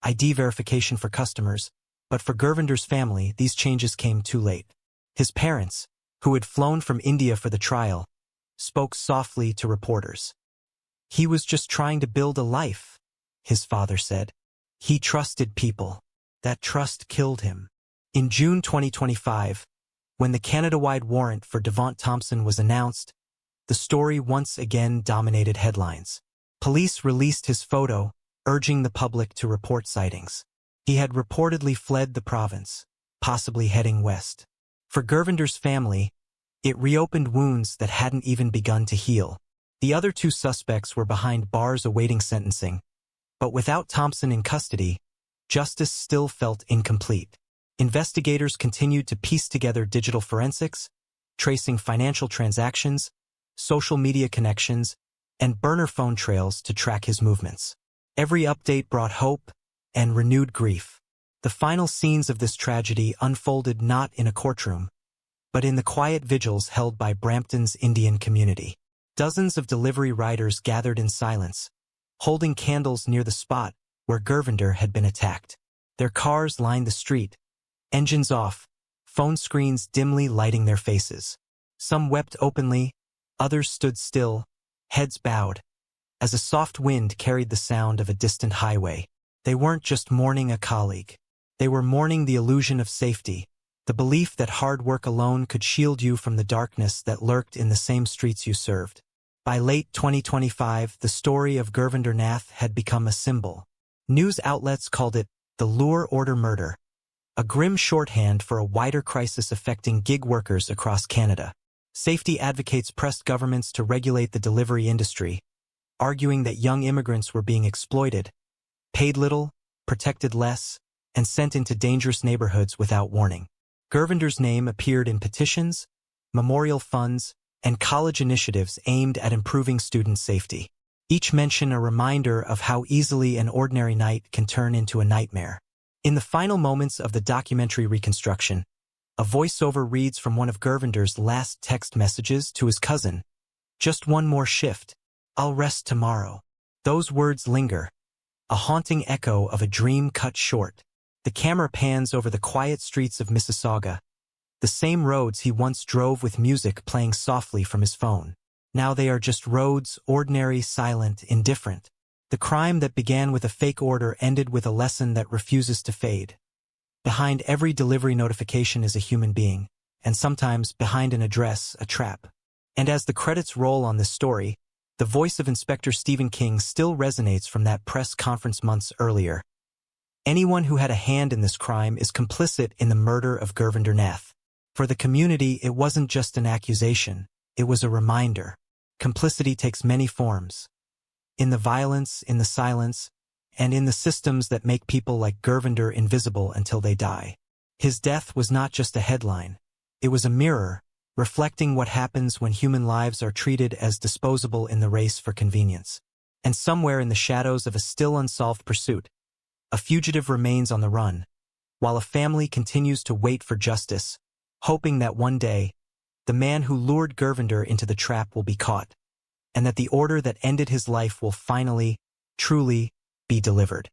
Speaker 1: ID verification for customers, but for Gurvinder's family, these changes came too late. His parents, who had flown from India for the trial, spoke softly to reporters. "He was just trying to build a life," his father said. "He trusted people. That trust killed him." In June 2025, when the Canada-wide warrant for Devont Thompson was announced, the story once again dominated headlines. Police released his photo, urging the public to report sightings. He had reportedly fled the province, possibly heading west. For Gurvinder's family, it reopened wounds that hadn't even begun to heal. The other two suspects were behind bars awaiting sentencing, but without Thompson in custody, justice still felt incomplete. Investigators continued to piece together digital forensics, tracing financial transactions, social media connections, and burner phone trails to track his movements. Every update brought hope and renewed grief. The final scenes of this tragedy unfolded not in a courtroom, but in the quiet vigils held by Brampton's Indian community. Dozens of delivery riders gathered in silence, holding candles near the spot where Gurvinder had been attacked. Their cars lined the street, engines off, phone screens dimly lighting their faces. Some wept openly, others stood still, heads bowed, as a soft wind carried the sound of a distant highway. They weren't just mourning a colleague. They were mourning the illusion of safety, the belief that hard work alone could shield you from the darkness that lurked in the same streets you served. By late 2025, the story of Gurvinder Nath had become a symbol. News outlets called it the Lure Order murder, a grim shorthand for a wider crisis affecting gig workers across Canada. Safety advocates pressed governments to regulate the delivery industry, arguing that young immigrants were being exploited, paid little, protected less, and sent into dangerous neighborhoods without warning. Gurvinder's name appeared in petitions, memorial funds, and college initiatives aimed at improving student safety. Each mention a reminder of how easily an ordinary night can turn into a nightmare. In the final moments of the documentary reconstruction, a voiceover reads from one of Gurvinder's last text messages to his cousin. "Just one more shift. I'll rest tomorrow." Those words linger, a haunting echo of a dream cut short. The camera pans over the quiet streets of Mississauga, the same roads he once drove with music playing softly from his phone. Now they are just roads, ordinary, silent, indifferent. The crime that began with a fake order ended with a lesson that refuses to fade. Behind every delivery notification is a human being, and sometimes behind an address, a trap. And as the credits roll on this story, the voice of Inspector Stephen King still resonates from that press conference months earlier. Anyone who had a hand in this crime is complicit in the murder of Gurvinder Nath. For the community, it wasn't just an accusation, it was a reminder. Complicity takes many forms. In the violence, in the silence, and in the systems that make people like Gurvinder invisible until they die. His death was not just a headline. It was a mirror, reflecting what happens when human lives are treated as disposable in the race for convenience. And somewhere in the shadows of a still unsolved pursuit, a fugitive remains on the run, while a family continues to wait for justice, hoping that one day, the man who lured Gurvinder into the trap will be caught, and that the order that ended his life will finally, truly, be delivered.